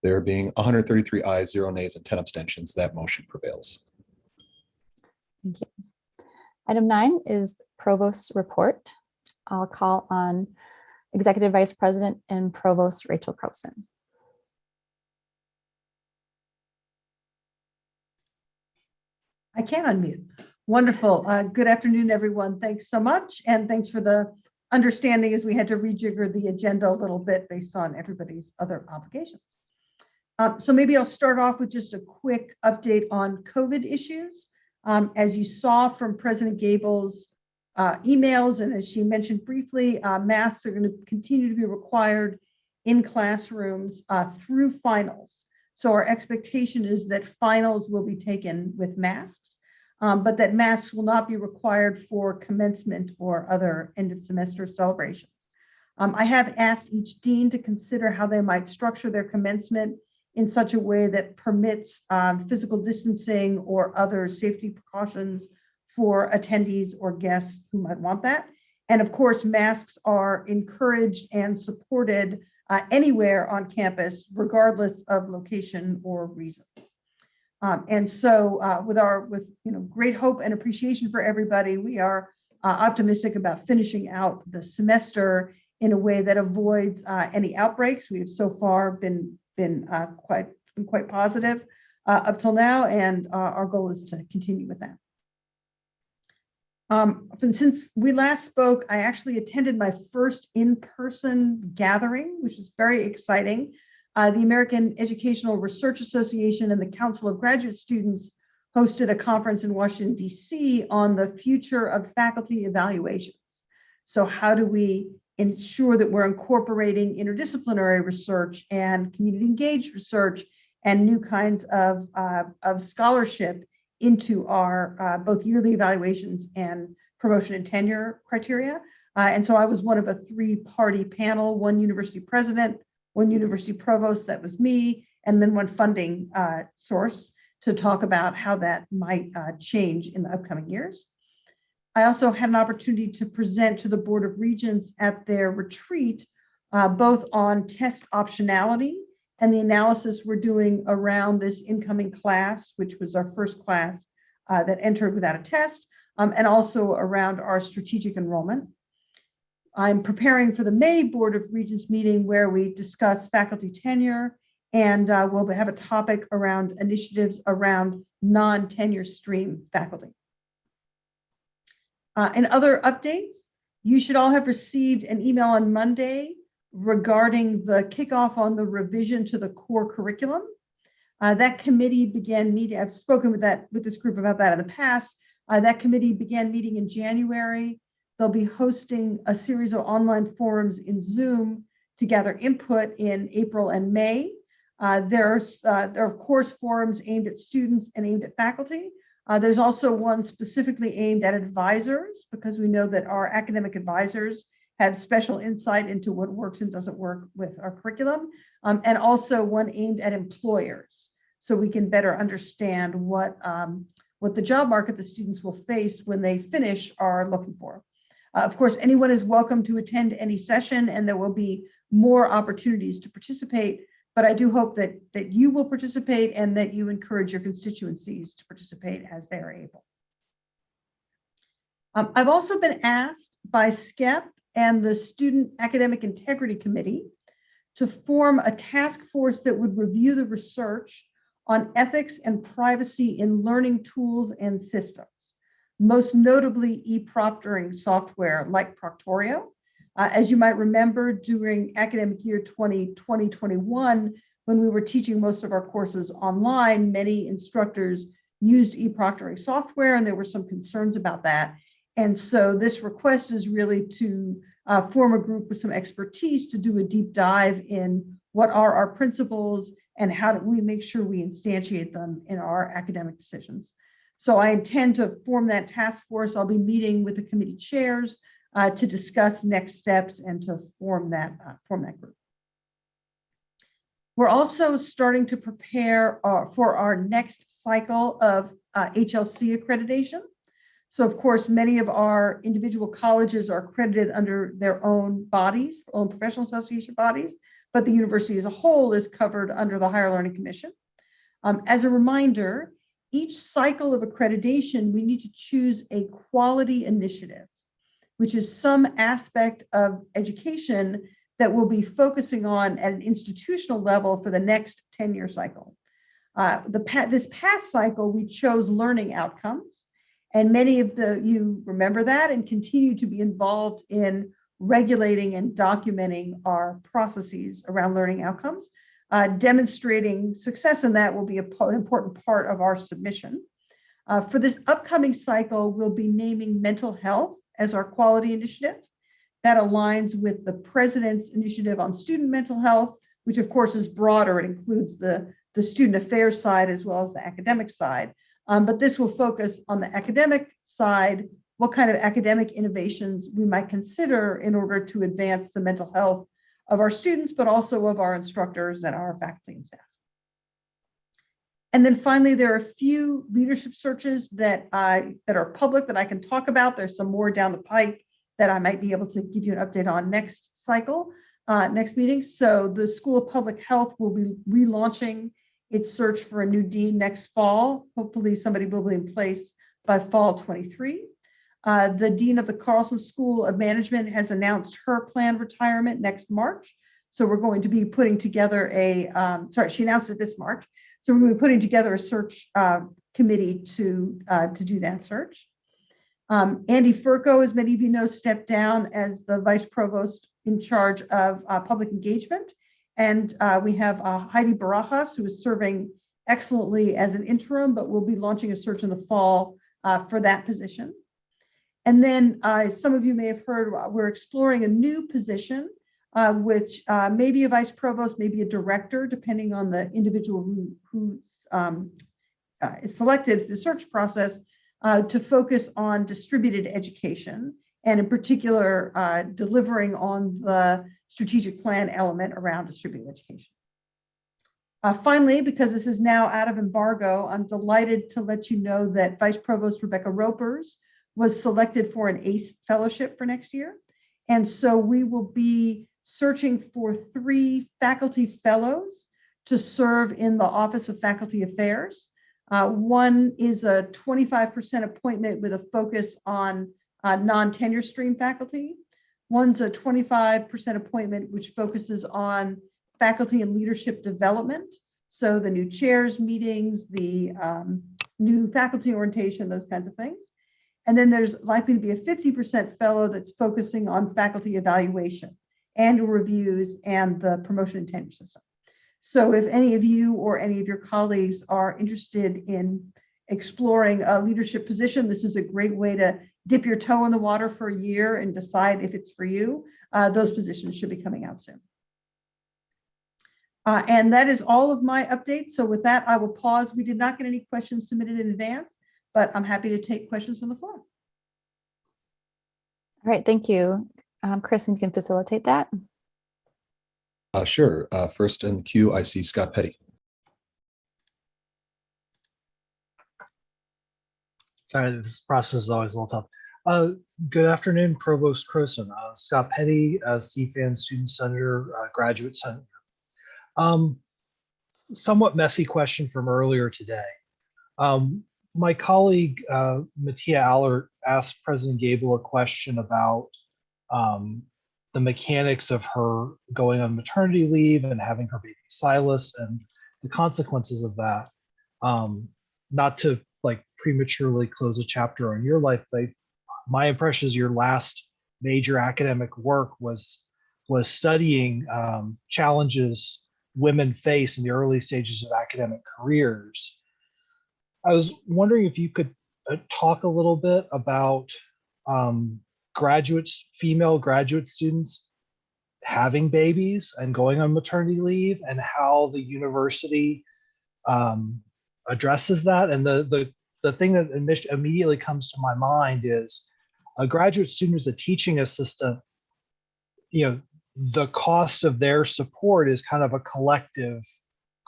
There being 133 ayes, 0 nays, and 10 abstentions, that motion prevails. Thank you. Item 9 is Provost's report. I'll call on Executive Vice President and Provost Rachel Croson. I can unmute. Wonderful. Good afternoon, everyone. Thanks so much. And thanks for the understanding as we had to rejigger the agenda a little bit based on everybody's other obligations. So maybe I'll start off with just a quick update on COVID issues. As you saw from President Gabel's emails, and as she mentioned briefly, masks are going to continue to be required in classrooms through finals. So our expectation is that finals will be taken with masks, but that masks will not be required for commencement or other end of semester celebrations. I have asked each dean to consider how they might structure their commencement in such a way that permits physical distancing or other safety precautions for attendees or guests who might want that. And of course, masks are encouraged and supported anywhere on campus, regardless of location or reason. And so with great hope and appreciation for everybody, we are optimistic about finishing out the semester in a way that avoids any outbreaks. We have so far been quite positive up till now, and our goal is to continue with that. Since we last spoke, I actually attended my first in-person gathering, which is very exciting. The American Educational Research Association and the Council of Graduate Students hosted a conference in Washington, D.C. on the future of faculty evaluations. So how do we ensure that we're incorporating interdisciplinary research and community engaged research and new kinds of scholarship into our both yearly evaluations and promotion and tenure criteria. And so I was one of a 3-party panel, one university president, one university provost, that was me, and then one funding source to talk about how that might change in the upcoming years. I also had an opportunity to present to the Board of Regents at their retreat, both on test optionality and the analysis we're doing around this incoming class, which was our first class that entered without a test, and also around our strategic enrollment. I'm preparing for the May Board of Regents meeting where we discuss faculty tenure, and we'll have a topic around initiatives around non-tenure stream faculty. And other updates, you should all have received an email on Monday regarding the kickoff on the revision to the core curriculum. That committee began meeting. I've spoken with this group about that in the past. That committee began meeting in January. They'll be hosting a series of online forums in Zoom to gather input in April and May. There are of course forums aimed at students and aimed at faculty. There's also one specifically aimed at advisors, because we know that our academic advisors have special insight into what works and doesn't work with our curriculum, and also one aimed at employers, so we can better understand what the job market the students will face when they finish are looking for. Of course, anyone is welcome to attend any session, and there will be more opportunities to participate. But I do hope that you will participate and that you encourage your constituencies to participate as they are able. I've also been asked by SCEP and the Student Academic Integrity Committee to form a task force that would review the research on ethics and privacy in learning tools and systems, most notably e-proctoring software like Proctorio. As you might remember, during academic year 2020-21, when we were teaching most of our courses online, many instructors used e-proctoring software, and there were some concerns about that. And so this request is really to form a group with some expertise to do a deep dive in what are our principles and how do we make sure we instantiate them in our academic decisions. So I intend to form that task force. I'll be meeting with the committee chairs to discuss next steps and to form that group. We're also starting to prepare for our next cycle of HLC accreditation. So of course, many of our individual colleges are accredited under their own bodies, own professional association bodies, but the university as a whole is covered under the Higher Learning Commission. As a reminder, each cycle of accreditation, we need to choose a quality initiative, which is some aspect of education that we'll be focusing on at an institutional level for the next 10-year cycle. This past cycle, we chose learning outcomes, and many of you remember that and continue to be involved in regulating and documenting our processes around learning outcomes. Demonstrating success in that will be an important part of our submission. For this upcoming cycle, we'll be naming mental health as our quality initiative. That aligns with the President's initiative on student mental health, which of course is broader. It includes the student affairs side as well as the academic side. But this will focus on the academic side, what kind of academic innovations we might consider in order to advance the mental health of our students, but also of our instructors and our faculty and staff. And then finally, there are a few leadership searches that are public that I can talk about. There's some more down the pike that I might be able to give you an update on next cycle, next meeting. So the School of Public Health will be relaunching its search for a new dean next fall. Hopefully somebody will be in place by fall 23. The dean of the Carlson School of Management has announced her planned retirement next March. So we're going to be putting together she announced it this March. So we're going to be putting together a search committee to do that search. Andy Furco, as many of you know, stepped down as the vice provost in charge of public engagement. And we have Heidi Barajas, who is serving excellently as an interim, but we'll be launching a search in the fall for that position. And then some of you may have heard, we're exploring a new position, which may be a vice provost, maybe a director, depending on the individual who is selected in the search process, to focus on distributed education, and in particular, delivering on the strategic plan element around distributed education. Finally, because this is now out of embargo, I'm delighted to let you know that Vice Provost Rebecca Ropers was selected for an ACE fellowship for next year. And so we will be searching for 3 faculty fellows to serve in the Office of Faculty Affairs. One is a 25% appointment with a focus on non-tenure stream faculty. One's a 25% appointment which focuses on faculty and leadership development. So the new chairs meetings, the new faculty orientation, those kinds of things. And then there's likely to be a 50% fellow that's focusing on faculty evaluation, annual reviews, and the promotion and tenure system. So if any of you or any of your colleagues are interested in exploring a leadership position, this is a great way to dip your toe in the water for a year and decide if it's for you. Those positions should be coming out soon. And that is all of my updates. So with that, I will pause. We did not get any questions submitted in advance, but I'm happy to take questions from the floor. All right, thank you. Chris, you can facilitate that. Sure. First in the queue, I see Scott Petty. Sorry, this process is always a little tough. Good afternoon, Provost Croson. Scott Petty, CFAN Student Senator, Graduate Senator. Somewhat messy question from earlier today. My colleague, Mattia Aller, asked President Gabel a question about the mechanics of her going on maternity leave and having her baby Silas and the consequences of that. Not to like prematurely close a chapter on your life, but my impression is your last major academic work was studying challenges women face in the early stages of academic careers. I was wondering if you could talk a little bit about female graduate students having babies and going on maternity leave and how the university addresses that. And the thing that immediately comes to my mind is a graduate student who's a teaching assistant, the cost of their support is kind of a collective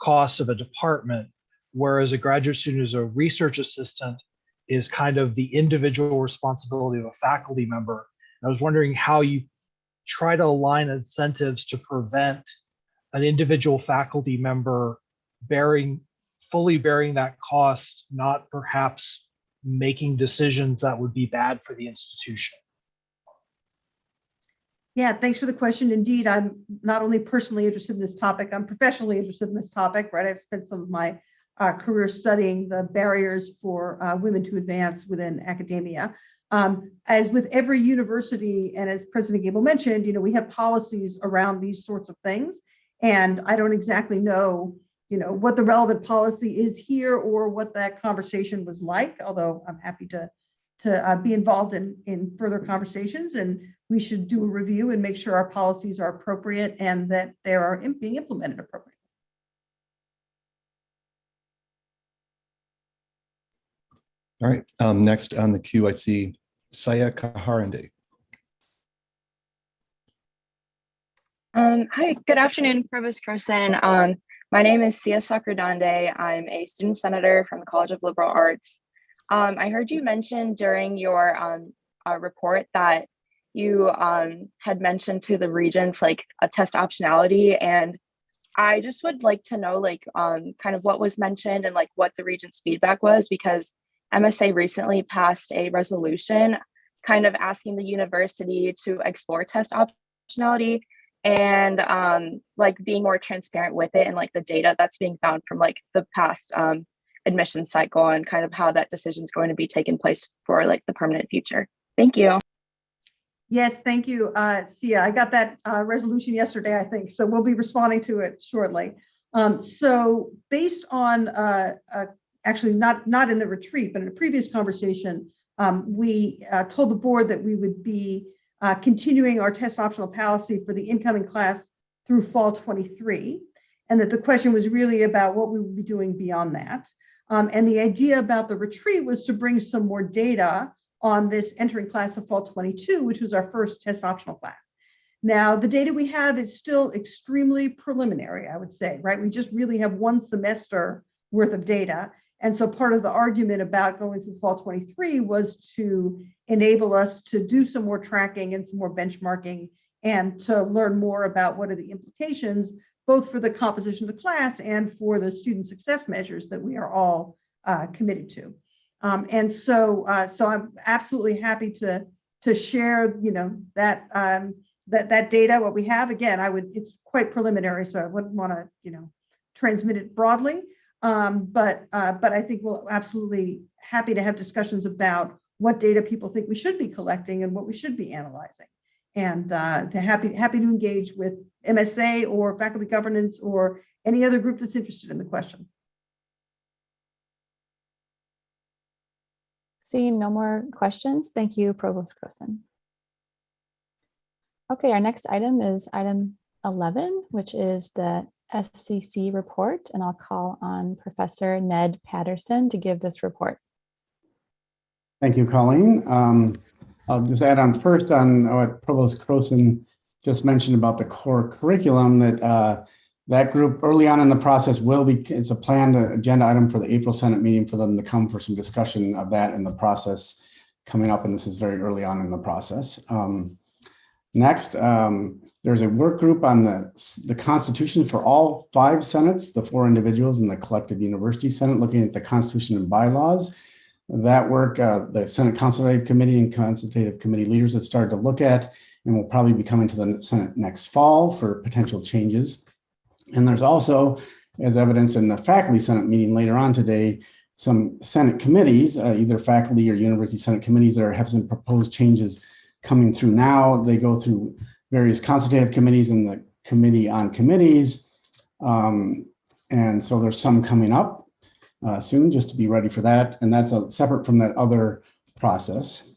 cost of a department, whereas a graduate student who's a research assistant is kind of the individual responsibility of a faculty member. And I was wondering how you try to align incentives to prevent an individual faculty member fully bearing that cost, not perhaps making decisions that would be bad for the institution. Yeah, thanks for the question. Indeed, I'm not only personally interested in this topic, I'm professionally interested in this topic, right? I've spent some of my career studying the barriers for women to advance within academia. As with every university, and as President Gabel mentioned, we have policies around these sorts of things. And I don't exactly know, what the relevant policy is here or what that conversation was like, although I'm happy to be involved in further conversations, and we should do a review and make sure our policies are appropriate and that they are being implemented appropriately. All right. Next on the queue, I see Saya Kaharande. Hi, good afternoon, Provost Croson. My name is Sia Sakradande. I'm a student senator from the College of Liberal Arts. I heard you mention during your report that you had mentioned to the regents like a test optionality, and I just would like to know kind of what was mentioned and like what the regents' feedback was, because MSA recently passed a resolution kind of asking the university to explore test optionality and like being more transparent with it and like the data that's being found from like the past admission cycle and kind of how that decision is going to be taking place for like the permanent future. Thank you. Yes, thank you, Sia. I got that resolution yesterday, I think, so we'll be responding to it shortly. So based on actually not in the retreat, but in a previous conversation, we told the board that we would be continuing our test optional policy for the incoming class through fall 23, and that the question was really about what we would be doing beyond that. And the idea about the retreat was to bring some more data on this entering class of fall 22, which was our first test optional class. Now, the data we have is still extremely preliminary, I would say, right? We just really have one semester worth of data. And so part of the argument about going through fall 23 was to enable us to do some more tracking and some more benchmarking and to learn more about what are the implications, both for the composition of the class and for the student success measures that we are all committed to. So I'm absolutely happy to share, that that data, what we have. Again, it's quite preliminary, so I wouldn't want to, transmit it broadly. But I think we'll absolutely happy to have discussions about what data people think we should be collecting and what we should be analyzing. And happy to engage with MSA or faculty governance or any other group that's interested in the question. Seeing no more questions, thank you, Provost Croson. Okay, our next item is item 11, which is the SCC report, and I'll call on Professor Ned Patterson to give this report. Thank you, Colleen. I'll just add on first on what Provost Croson just mentioned about the core curriculum, that that group early on in the process it's a planned agenda item for the April Senate meeting for them to come for some discussion of that in the process coming up, and this is very early on in the process. Next, there's a work group on the Constitution for all 5 Senates, the 4 individuals in the collective University Senate, looking at the Constitution and bylaws. That work, the Senate Consultative Committee and Consultative Committee leaders have started to look at, and will probably be coming to the Senate next fall for potential changes. And there's also, as evidence in the Faculty Senate meeting later on today, some Senate committees, either faculty or University Senate committees that have some proposed changes coming through now. They go through various consultative committees and the Committee on Committees. And so there's some coming up soon, just to be ready for that. And that's separate from that other process.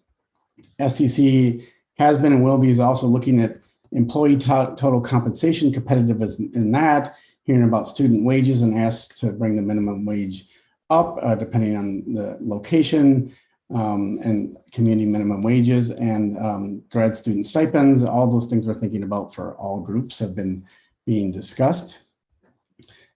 SCC has been and will be is also looking at employee total compensation, competitiveness in that, hearing about student wages, and asked to bring the minimum wage up depending on the location, and community minimum wages, and grad student stipends. All those things we're thinking about for all groups have been being discussed.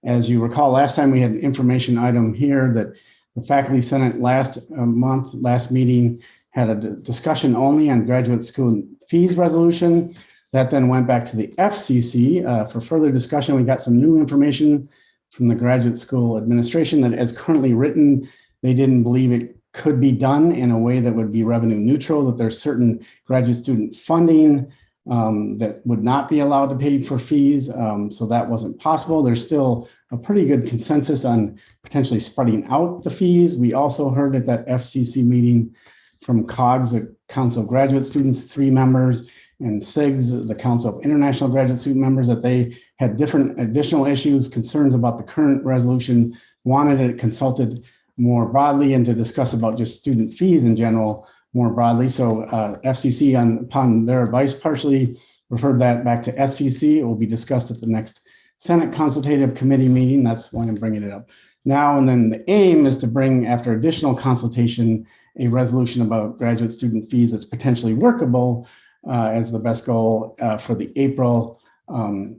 As you recall, last time we had an information item here that the Faculty Senate last meeting had a discussion only on graduate school fees resolution. That then went back to the FCC for further discussion. We got some new information from the graduate school administration that as currently written, they didn't believe it could be done in a way that would be revenue neutral, that there's certain graduate student funding that would not be allowed to pay for fees. So that wasn't possible. There's still a pretty good consensus on potentially spreading out the fees. We also heard at that FCC meeting from COGS, the Council of Graduate Students, 3 members, and SIGS, the Council of International Graduate Student Members, that they had different additional issues, concerns about the current resolution, wanted it consulted more broadly and to discuss about just student fees in general more broadly. So FCC, upon their advice, partially referred that back to SCC. It will be discussed at the next Senate Consultative Committee meeting. That's why I'm bringing it up now. And then the aim is to bring, after additional consultation, a resolution about graduate student fees that's potentially workable as the best goal for the April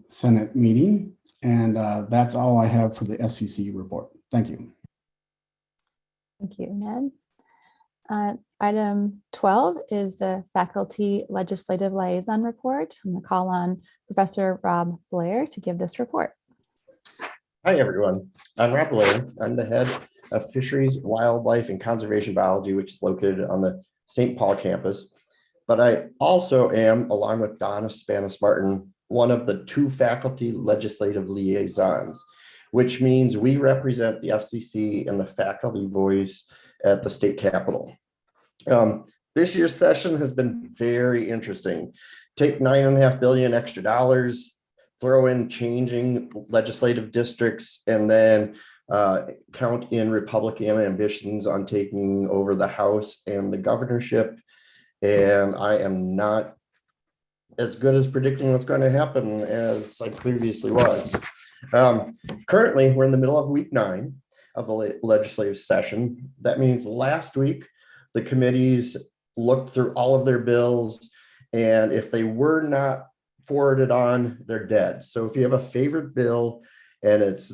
Senate meeting. And that's all I have for the SCC report. Thank you. Thank you, Ned. Item 12 is the Faculty Legislative Liaison Report. I'm going to call on Professor Rob Blair to give this report. Hi, everyone. I'm Rob Blair. I'm the head of Fisheries, Wildlife, and Conservation Biology, which is located on the St. Paul campus. But I also am, along with Donna Spanis-Martin, one of the 2 faculty legislative liaisons, which means we represent the FCC and the faculty voice at the state capitol. This year's session has been very interesting. Take $9.5 billion extra dollars, throw in changing legislative districts, and then count in Republican ambitions on taking over the House and the governorship. And I am not as good as predicting what's going to happen as I previously was. Currently, we're in the middle of week 9 of the legislative session. That means last week, the committees looked through all of their bills, and if they were not forwarded on, they're dead. So if you have a favorite bill and it's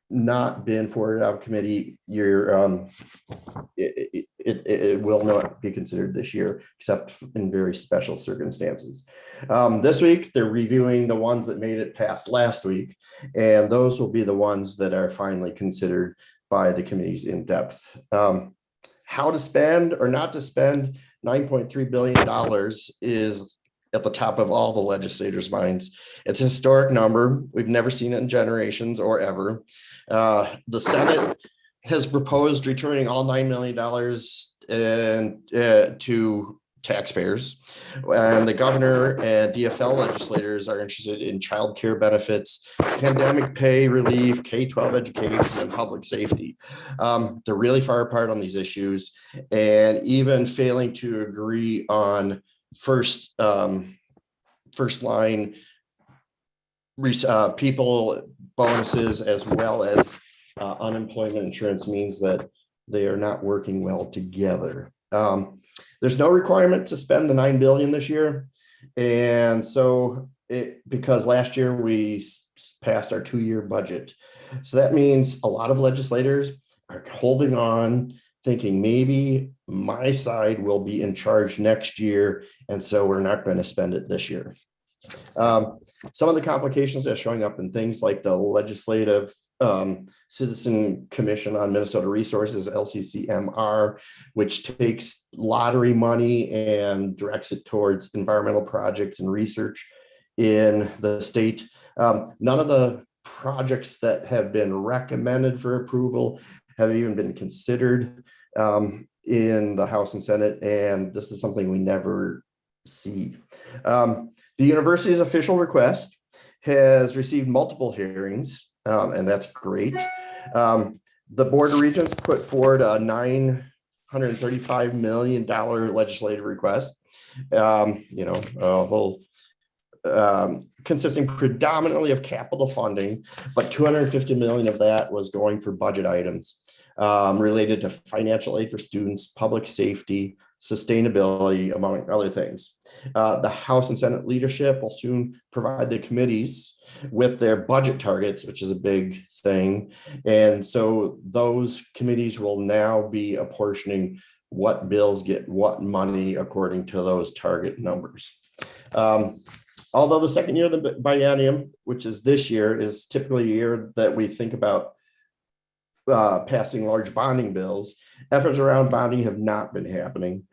not been forwarded out of committee, it will not be considered this year, except in very special circumstances. This week, they're reviewing the ones that made it past last week, and those will be the ones that are finally considered by the committees in depth. How to spend or not to spend $9.3 billion is at the top of all the legislators' minds. It's a historic number. We've never seen it in generations or ever. The Senate has proposed returning all $9 million to taxpayers. And the governor and DFL legislators are interested in child care benefits, pandemic pay relief, K-12 education, and public safety. They're really far apart on these issues, and even failing to agree on first line people bonuses, as well as unemployment insurance, means that they are not working well together. There's no requirement to spend the $9 billion this year. And so because last year we passed our 2-year budget. So that means a lot of legislators are holding on, thinking maybe my side will be in charge next year, and so we're not going to spend it this year. Some of the complications that are showing up in things like the Legislative Citizen Commission on Minnesota Resources, LCCMR, which takes lottery money and directs it towards environmental projects and research in the state. None of the projects that have been recommended for approval have even been considered in the House and Senate, and this is something we never see. The university's official request has received multiple hearings, and that's great. The Board of Regents put forward a $935 million legislative request, consisting predominantly of capital funding, but $250 million of that was going for budget items related to financial aid for students, public safety, sustainability, among other things. The House and Senate leadership will soon provide the committees with their budget targets, which is a big thing. And so those committees will now be apportioning what bills get what money according to those target numbers. Although the second year of the biennium, which is this year, is typically a year that we think about passing large bonding bills, efforts around bonding have not been happening,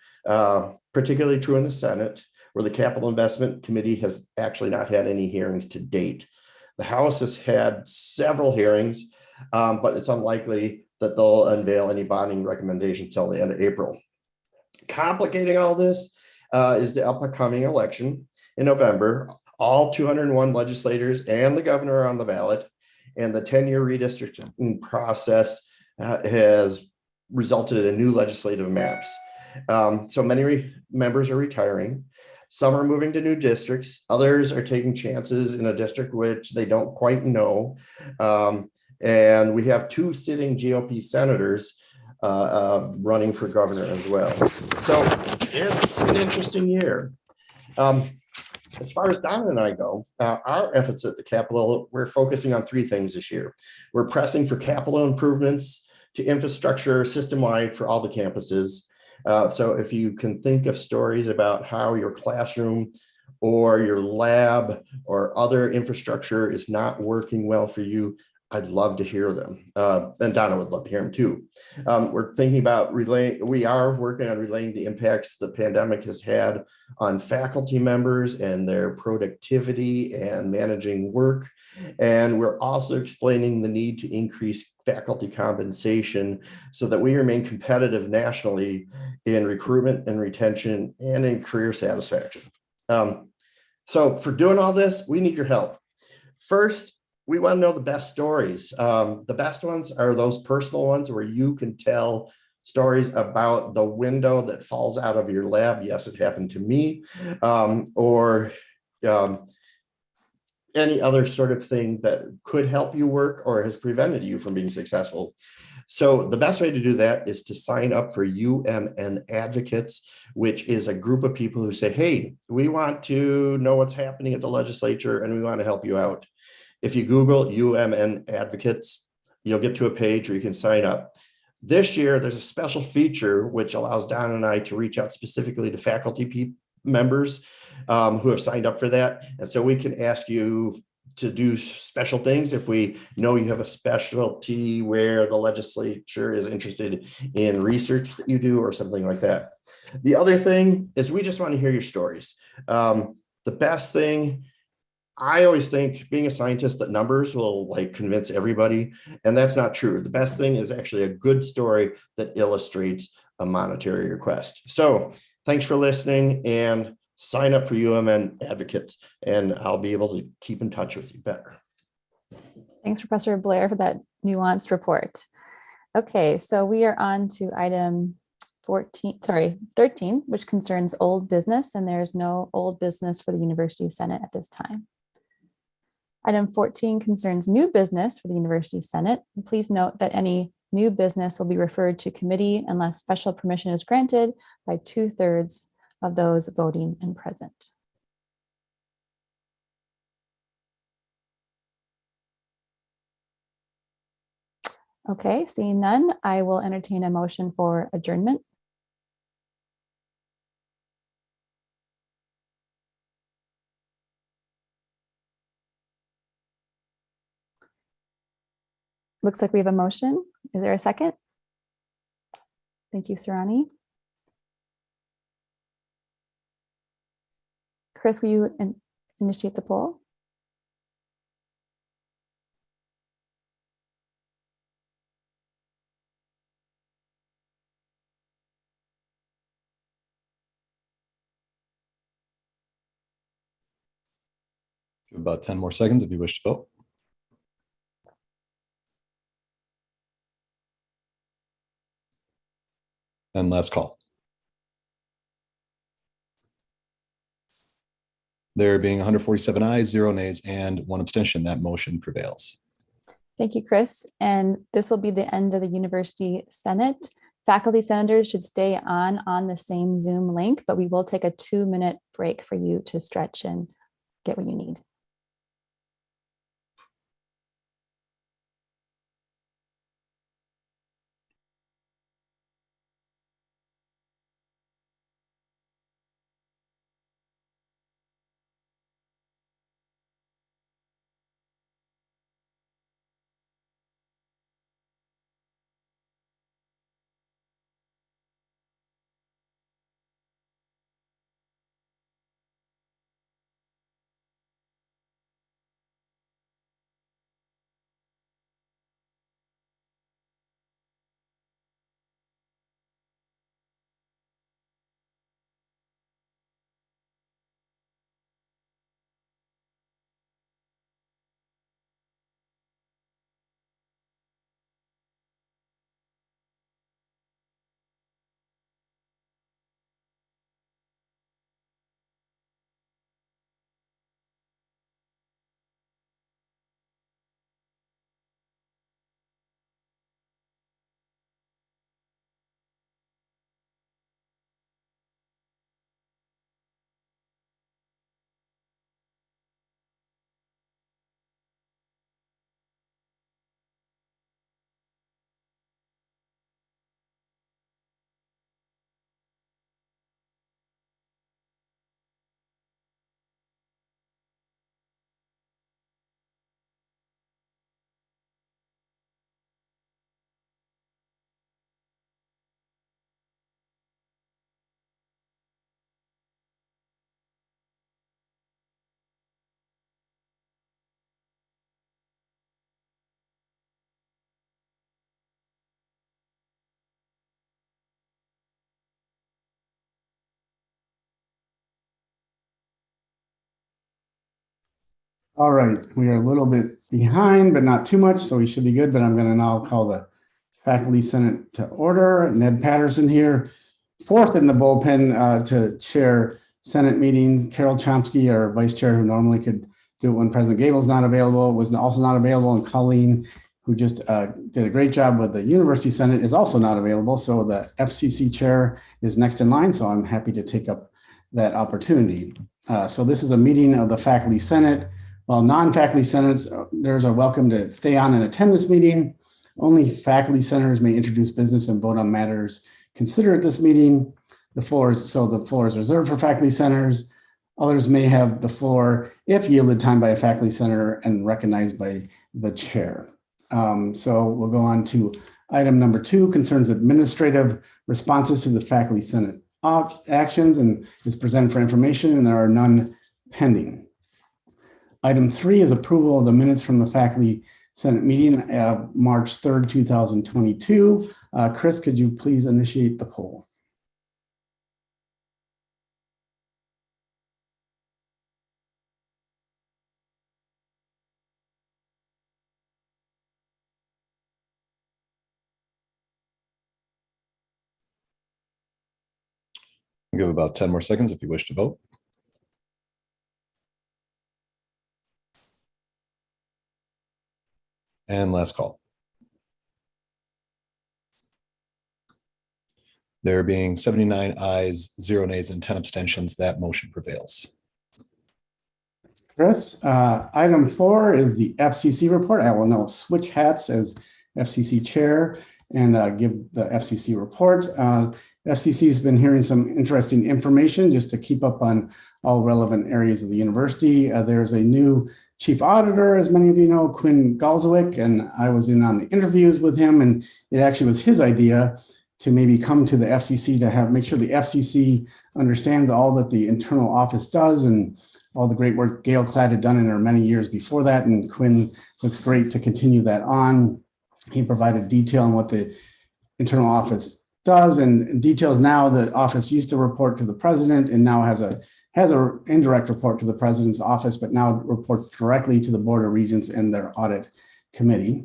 particularly true in the Senate, where the Capital Investment Committee has actually not had any hearings to date. The House has had several hearings, but it's unlikely that they'll unveil any bonding recommendations until the end of April. Complicating all this is the upcoming election in November. All 201 legislators and the governor are on the ballot, and the 10-year redistricting process has resulted in new legislative maps. So many members are retiring. Some are moving to new districts. Others are taking chances in a district which they don't quite know. And we have 2 sitting GOP senators running for governor as well. So it's an interesting year. As far as Donna and I go, our efforts at the Capitol, we're focusing on 3 things this year. We're pressing for capital improvements to infrastructure system-wide for all the campuses. So if you can think of stories about how your classroom or your lab or other infrastructure is not working well for you, I'd love to hear them. And Donna would love to hear them too. We're thinking about we are working on relaying the impacts the pandemic has had on faculty members and their productivity and managing work. And we're also explaining the need to increase faculty compensation so that we remain competitive nationally in recruitment and retention and in career satisfaction. So for doing all this, we need your help. First, we want to know the best stories. The best ones are those personal ones where you can tell stories about the window that falls out of your lab. Yes, it happened to me. Or any other sort of thing that could help you work or has prevented you from being successful. So the best way to do that is to sign up for UMN Advocates, which is a group of people who say, hey, we want to know what's happening at the legislature and we want to help you out. If you Google UMN Advocates, you'll get to a page where you can sign up. This year, there's a special feature which allows Don and I to reach out specifically to faculty members who have signed up for that. And so we can ask you to do special things if we know you have a specialty where the legislature is interested in research that you do or something like that. The other thing is we just want to hear your stories. The best thing, I always think being a scientist that numbers will like convince everybody, and that's not true. The best thing is actually a good story that illustrates a monetary request. So thanks for listening, and sign up for UMN advocates, and I'll be able to keep in touch with you better. Thanks, Professor Blair, for that nuanced report. Okay, so we are on to item 13, which concerns old business, and there's no old business for the University Senate at this time. Item 14 concerns new business for the University Senate. Please note that any new business will be referred to committee unless special permission is granted by 2/3 of those voting and present. Okay, seeing none, I will entertain a motion for adjournment. Looks like we have a motion. Is there a second? Thank you, Sarani. Chris, will you initiate the poll? About 10 more seconds if you wish to vote. And last call. There being 147 ayes, 0 nays, and 1 abstention, that motion prevails. Thank you, Chris. And this will be the end of the University Senate. Faculty senators should stay on the same Zoom link, but we will take a 2-minute break for you to stretch and get what you need. All right, we are a little bit behind, but not too much, so we should be good. But I'm going to now call the Faculty Senate to order. Ned Patterson here, fourth in the bullpen to chair Senate meetings. Carol Chomsky, our vice chair, who normally could do it when President Gable's not available, was also not available. And Colleen, who just did a great job with the University Senate, is also not available. So the FCC chair is next in line. So I'm happy to take up that opportunity. So this is a meeting of the Faculty Senate. While non-faculty senators are welcome to stay on and attend this meeting, Only faculty senators may introduce business and vote on matters considered at this meeting. The floor is reserved for faculty senators. Others may have the floor if yielded time by a faculty senator and recognized by the chair. So we'll go on to item number 2, concerns administrative responses to the faculty senate actions, and is presented for information, and there are none pending. Item 3 is approval of the minutes from the faculty senate meeting of March 3rd, 2022. Chris, could you please initiate the poll? Give about 10 more seconds if you wish to vote. And last call. There being 79 ayes, 0 nays, and 10 abstentions, that motion prevails. Chris, item 4 is the FCC report. I will now switch hats as FCC chair and give the FCC report. FCC has been hearing some interesting information just to keep up on all relevant areas of the university. There's a new chief auditor, as many of you know, Quinn Galswick, and I was in on the interviews with him, and it actually was his idea to maybe come to the FCC to make sure the FCC understands all that the internal office does and all the great work Gail Klatt had done in her many years before that, and Quinn looks great to continue that on. He provided detail on what the internal office does, and details now the office used to report to the president and now has a indirect report to the president's office, but now reports directly to the Board of Regents and their audit committee.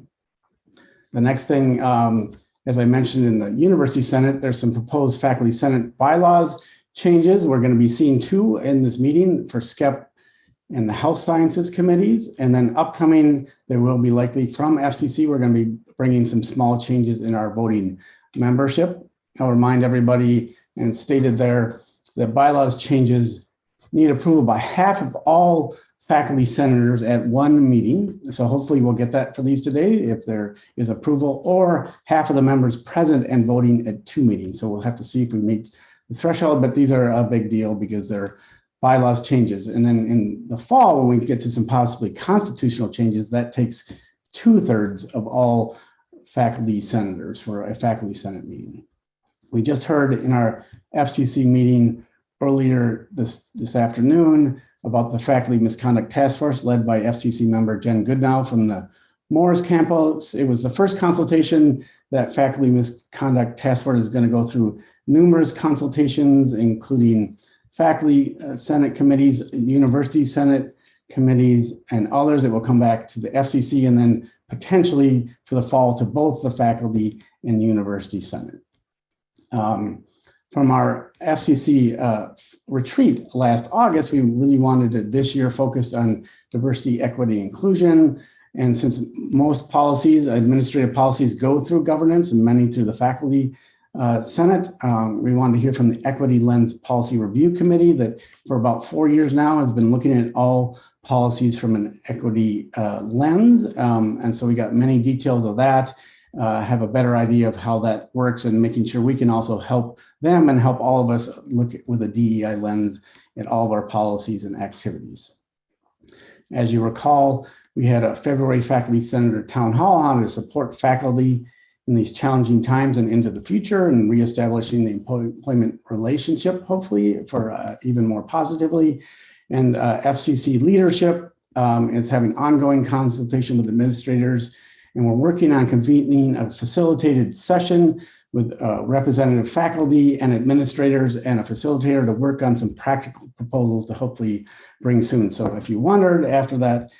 The next thing, as I mentioned in the University Senate, there's some proposed faculty senate bylaws changes. We're going to be seeing 2 in this meeting for SCEP and the health sciences committees. And then upcoming, there will be likely from FCC, we're going to be bringing some small changes in our voting membership. I'll remind everybody, and stated there, that bylaws changes need approval by half of all faculty senators at one meeting. So hopefully we'll get that for these today if there is approval, or half of the members present and voting at 2 meetings. So we'll have to see if we meet the threshold, but these are a big deal because they're bylaws changes. And then in the fall, when we get to some possibly constitutional changes, that takes 2/3 of all faculty senators for a faculty senate meeting. We just heard in our FCC meeting earlier this afternoon about the faculty misconduct task force led by FCC member Jen Goodnow from the Morris campus. It was the first consultation that faculty misconduct task force is going to go through numerous consultations, including faculty senate committees, university senate committees, and others. It will come back to the FCC and then potentially for the fall to both the faculty and university senate. From our FCC retreat last August, we really wanted to this year focus on diversity, equity, inclusion. And since most policies, administrative policies, go through governance and many through the faculty Senate, we wanted to hear from the Equity Lens Policy Review Committee that for about 4 years now has been looking at all policies from an equity lens. And so we got many details of that, have a better idea of how that works, and making sure we can also help them and help all of us look with a DEI lens at all of our policies and activities. As you recall, we had a February faculty senator town hall on how to support faculty in these challenging times and into the future, and reestablishing the employment relationship, hopefully for even more positively. And FCC leadership is having ongoing consultation with administrators, and we're working on convening a facilitated session with representative faculty and administrators and a facilitator to work on some practical proposals to hopefully bring soon. So if you wondered, after that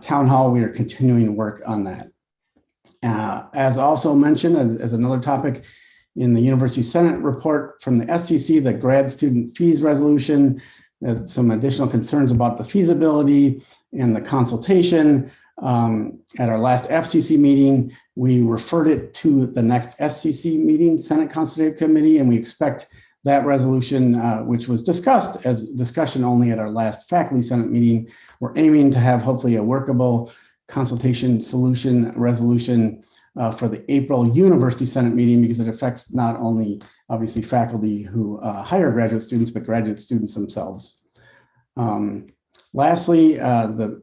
town hall, we are continuing to work on that. As also mentioned, as another topic in the University Senate report from the SCC, the grad student fees resolution, some additional concerns about the feasibility and the consultation. At our last FCC meeting, we referred it to the next SCC meeting, Senate Consultative Committee, and we expect that resolution, which was discussed as discussion only at our last Faculty Senate meeting. We're aiming to have hopefully a workable consultation solution resolution for the April University Senate meeting because it affects not only obviously faculty who hire graduate students, but graduate students themselves. Lastly, the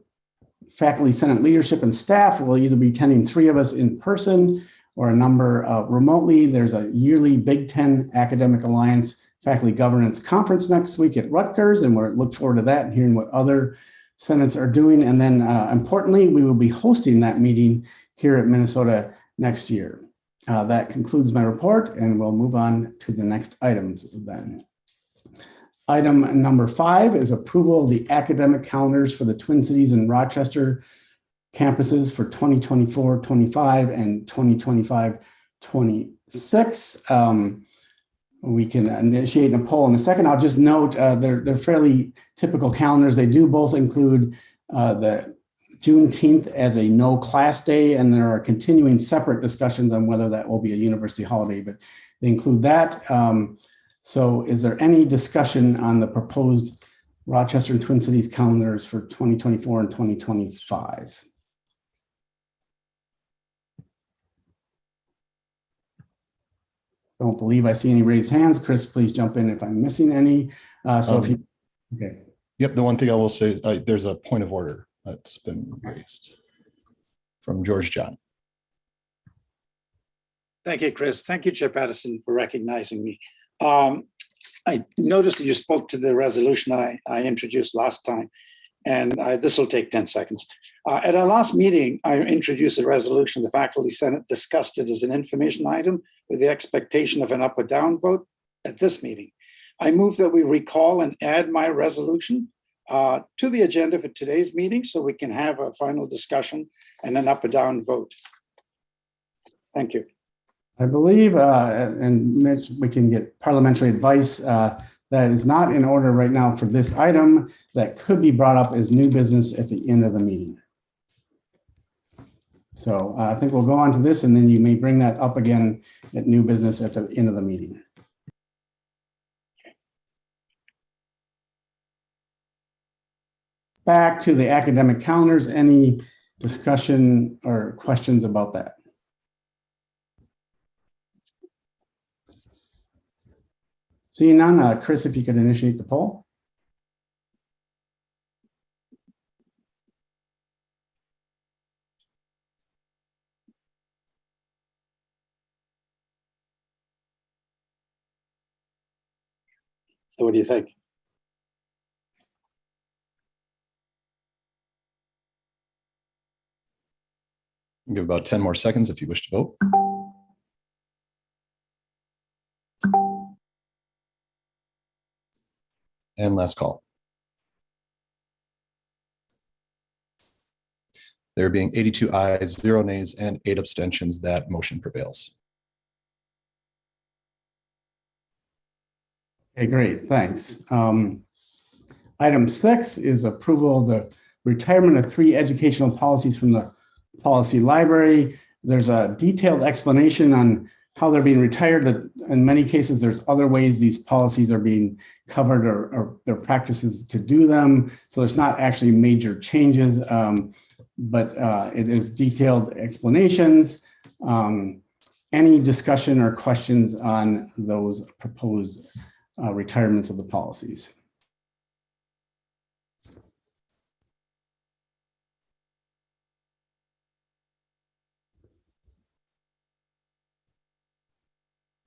Faculty Senate leadership and staff will either be attending 3 of us in person or a number remotely. There's a yearly Big Ten Academic Alliance Faculty Governance Conference next week at Rutgers, and we're looking forward to that and hearing what other senates are doing. And then importantly, we will be hosting that meeting here at Minnesota next year. That concludes my report, and we'll move on to the next items then. Item number 5 is approval of the academic calendars for the Twin Cities and Rochester campuses for 2024-25 and 2025-26. We can initiate a poll in a second. I'll just note they're fairly typical calendars. They do both include the Juneteenth as a no class day, and there are continuing separate discussions on whether that will be a university holiday, but they include that. So is there any discussion on the proposed Rochester and Twin Cities calendars for 2024 and 2025? Don't believe I see any raised hands. Chris, please jump in if I'm missing any. Okay. Yep, the one thing I will say is there's a point of order that's been raised from George John. Thank you, Chris. Thank you, Chair Patterson, for recognizing me. I noticed that you spoke to the resolution I introduced last time, and this will take 10 seconds. At our last meeting, I introduced a resolution. The Faculty Senate discussed it as an information item with the expectation of an up or down vote at this meeting. I move that we recall and add my resolution to the agenda for today's meeting so we can have a final discussion and an up or down vote. Thank you. I believe, and Mitch, we can get parliamentary advice that is not in order right now for this item that could be brought up as new business at the end of the meeting. So I think we'll go on to this, and then you may bring that up again at new business at the end of the meeting. Back to the academic calendars. Any discussion or questions about that? Seeing none, Chris, if you could initiate the poll. So what do you think? Give about 10 more seconds if you wish to vote. And last call. There being 82 ayes, 0 nays, and 8 abstentions, that motion prevails. Okay, great, thanks. Item 6 is approval of the retirement of 3 educational policies from the policy library. There's a detailed explanation on how they're being retired, that in many cases, there's other ways these policies are being covered or there are practices to do them. So there's not actually major changes, but it is detailed explanations. Any discussion or questions on those proposed retirements of the policies?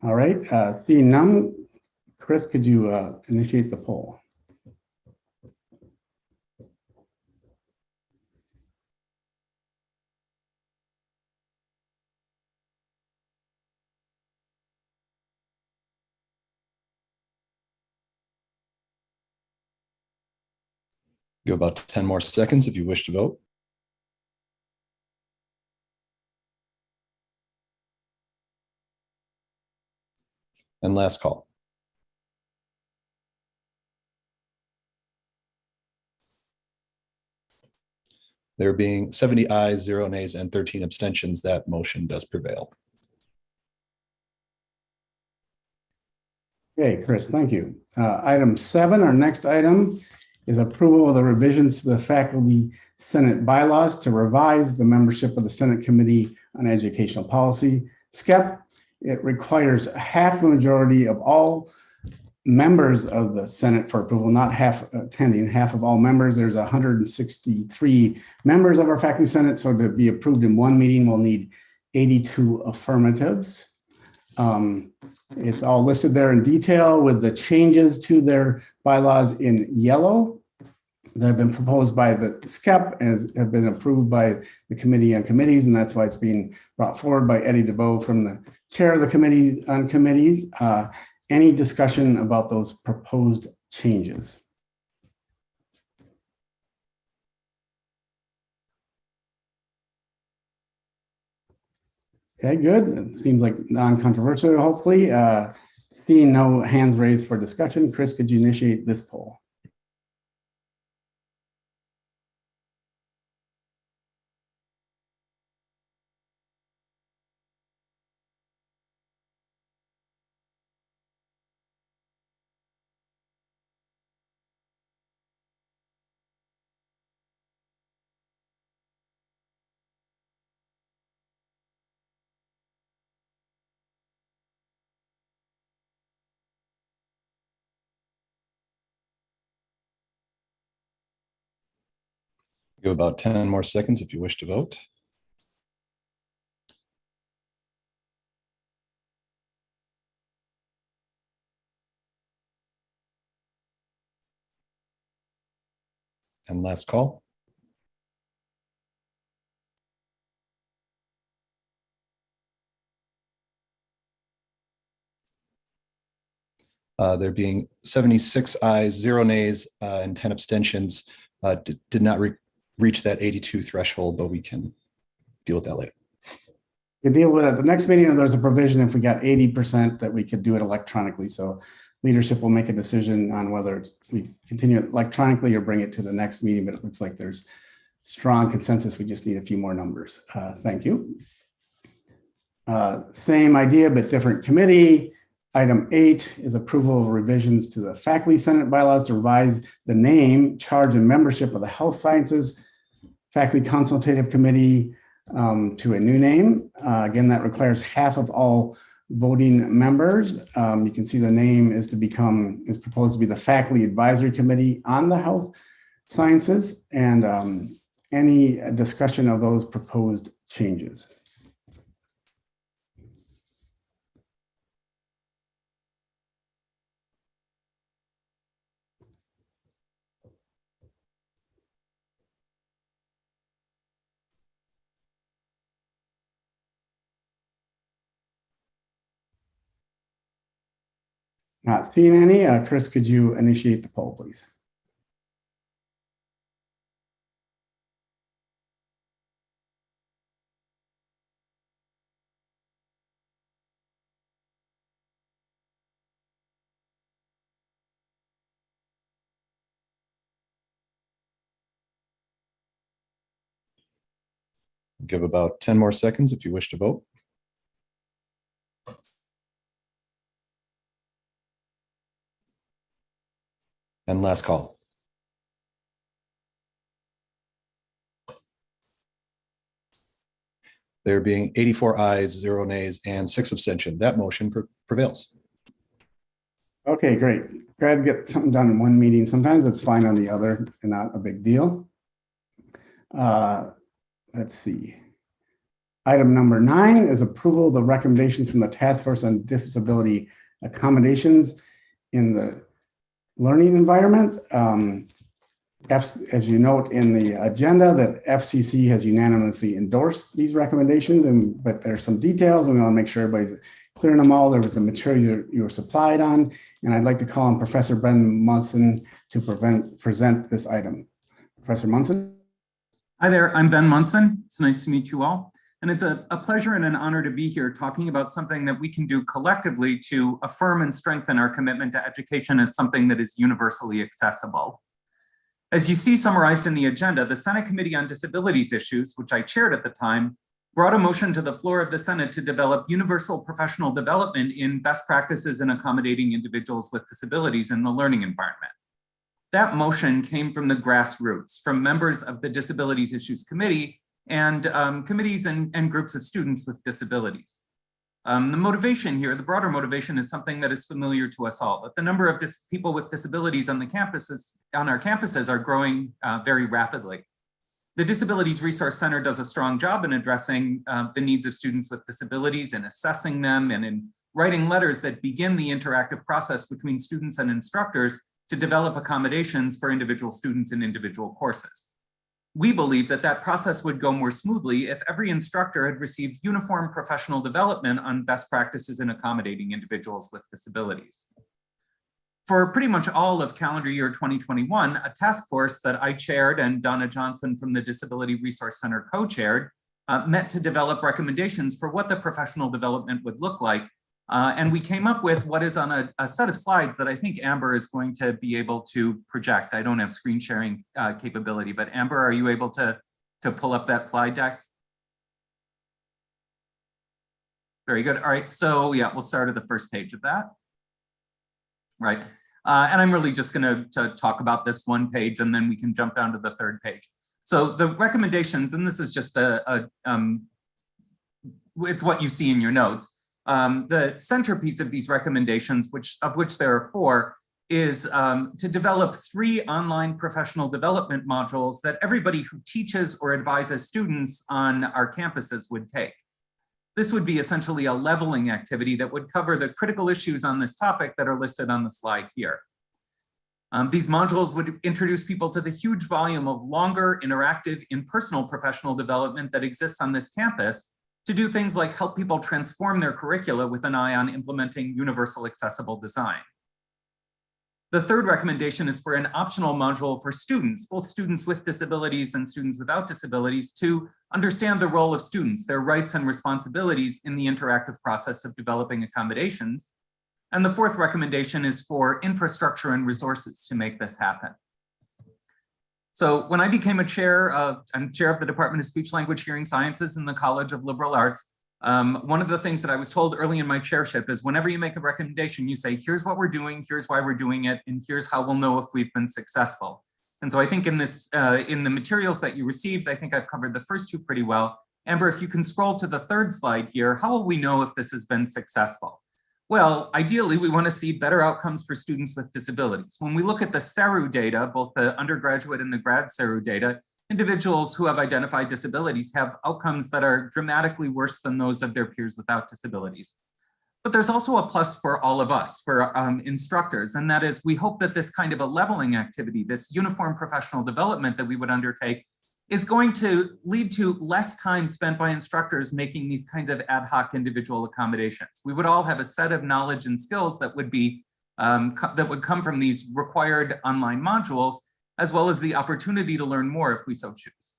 All right, seeing none, Chris, could you initiate the poll? Give about 10 more seconds if you wish to vote. And last call. There being 70 ayes, 0 nays, and 13 abstentions, that motion does prevail. Okay, Chris, thank you. Item 7, our next item is approval of the revisions to the Faculty Senate bylaws to revise the membership of the Senate Committee on Educational Policy, SCEP. It requires a half majority of all members of the Senate for approval, not half attending, half of all members. There's 163 members of our Faculty Senate, so to be approved in one meeting, we'll need 82 affirmatives. It's all listed there in detail with the changes to their bylaws in yellow that have been proposed by the SCEP and have been approved by the Committee on Committees, and that's why it's being brought forward by Eddie DeBow from the chair of the Committee on Committees. Any discussion about those proposed changes? Okay, good. It seems like non-controversial, hopefully. Seeing no hands raised for discussion, Chris, could you initiate this poll? Give about 10 more seconds if you wish to vote. And last call. There being 76 ayes, 0 nays, and 10 abstentions, did not reach that 82 threshold, but we can deal with that later. You deal with it at the next meeting, and there's a provision if we got 80% that we could do it electronically. So leadership will make a decision on whether we continue it electronically or bring it to the next meeting, but it looks like there's strong consensus. We just need a few more numbers. Thank you. Same idea, but different committee. Item 8 is approval of revisions to the Faculty Senate bylaws to revise the name, charge, and membership of the Health Sciences Faculty Consultative Committee to a new name. Again, that requires half of all voting members. You can see the name is proposed to be the Faculty Advisory Committee on the Health Sciences, and any discussion of those proposed changes. Not seeing any. Chris, could you initiate the poll, please? Give about 10 more seconds if you wish to vote. And last call. There being 84 ayes, 0 nays, and 6 abstentions, that motion prevails. Okay, great. Glad to get something done in one meeting. Sometimes it's fine on the other and not a big deal. Let's see. Item number 9 is approval of the recommendations from the Task Force on Disability Accommodations in the Learning Environment. As you note in the agenda, that FCC has unanimously endorsed these recommendations, but there's some details and we want to make sure everybody's clearing them all. There was a material you were supplied on, and I'd like to call on Professor Brendan Munson to present this item. Professor Munson. Hi there, I'm Ben Munson. It's nice to meet you all. And it's a pleasure and an honor to be here talking about something that we can do collectively to affirm and strengthen our commitment to education as something that is universally accessible. As you see summarized in the agenda, the Senate Committee on Disabilities Issues, which I chaired at the time, brought a motion to the floor of the Senate to develop universal professional development in best practices in accommodating individuals with disabilities in the learning environment. That motion came from the grassroots, from members of the Disabilities Issues Committee and committees and groups of students with disabilities. The motivation here, the broader motivation, is something that is familiar to us all, that the number of people with disabilities on our campuses are growing very rapidly. The Disabilities Resource Center does a strong job in addressing the needs of students with disabilities and assessing them and in writing letters that begin the interactive process between students and instructors to develop accommodations for individual students in individual courses. We believe that that process would go more smoothly if every instructor had received uniform professional development on best practices in accommodating individuals with disabilities. For pretty much all of calendar year 2021, a task force that I chaired and Donna Johnson from the Disability Resource Center co-chaired met to develop recommendations for what the professional development would look like. And we came up with what is on a set of slides that I think Amber is going to be able to project. I don't have screen sharing capability, but Amber, are you able to pull up that slide deck? Very good. All right, so yeah, we'll start at the first page of that. Right, and I'm really just gonna talk about this one page and then we can jump down to the third page. So the recommendations, and this is just it's what you see in your notes. The centerpiece of these recommendations, of which there are 4, is to develop 3 online professional development modules that everybody who teaches or advises students on our campuses would take. This would be essentially a leveling activity that would cover the critical issues on this topic that are listed on the slide here. These modules would introduce people to the huge volume of longer, interactive, impersonal professional development that exists on this campus to do things like help people transform their curricula with an eye on implementing universal accessible design. The third recommendation is for an optional module for students, both students with disabilities and students without disabilities, to understand the role of students, their rights and responsibilities in the interactive process of developing accommodations. And the fourth recommendation is for infrastructure and resources to make this happen. So when I became I'm chair of the Department of Speech Language Hearing Sciences in the College of Liberal Arts. One of the things that I was told early in my chairship is whenever you make a recommendation, you say, here's what we're doing, here's why we're doing it, and here's how we'll know if we've been successful. And so I think in the materials that you received, I think I've covered the first 2 pretty well. Amber, if you can scroll to the third slide here, how will we know if this has been successful? Well, ideally, we want to see better outcomes for students with disabilities. When we look at the CERU data, both the undergraduate and the grad CERU data, individuals who have identified disabilities have outcomes that are dramatically worse than those of their peers without disabilities. But there's also a plus for all of us, for instructors, and that is we hope that this kind of a leveling activity, this uniform professional development that we would undertake, is going to lead to less time spent by instructors making these kinds of ad hoc individual accommodations. We would all have a set of knowledge and skills that would be that would come from these required online modules, as well as the opportunity to learn more if we so choose.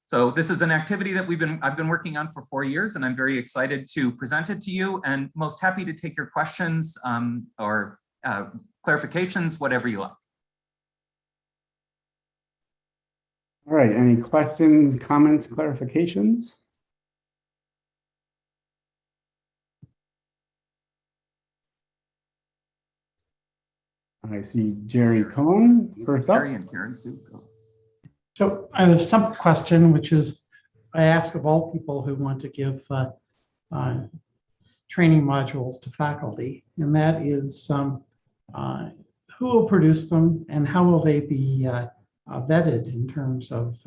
So this is an activity that I've been working on for 4 years, and I'm very excited to present it to you, and most happy to take your questions or clarifications, whatever you like. All right, any questions, comments, clarifications? I see Jerry Cohen first up. Jerry and Karen too. So I have some question, which is, I ask of all people who want to give training modules to faculty, and that is who will produce them and how will they be vetted in terms of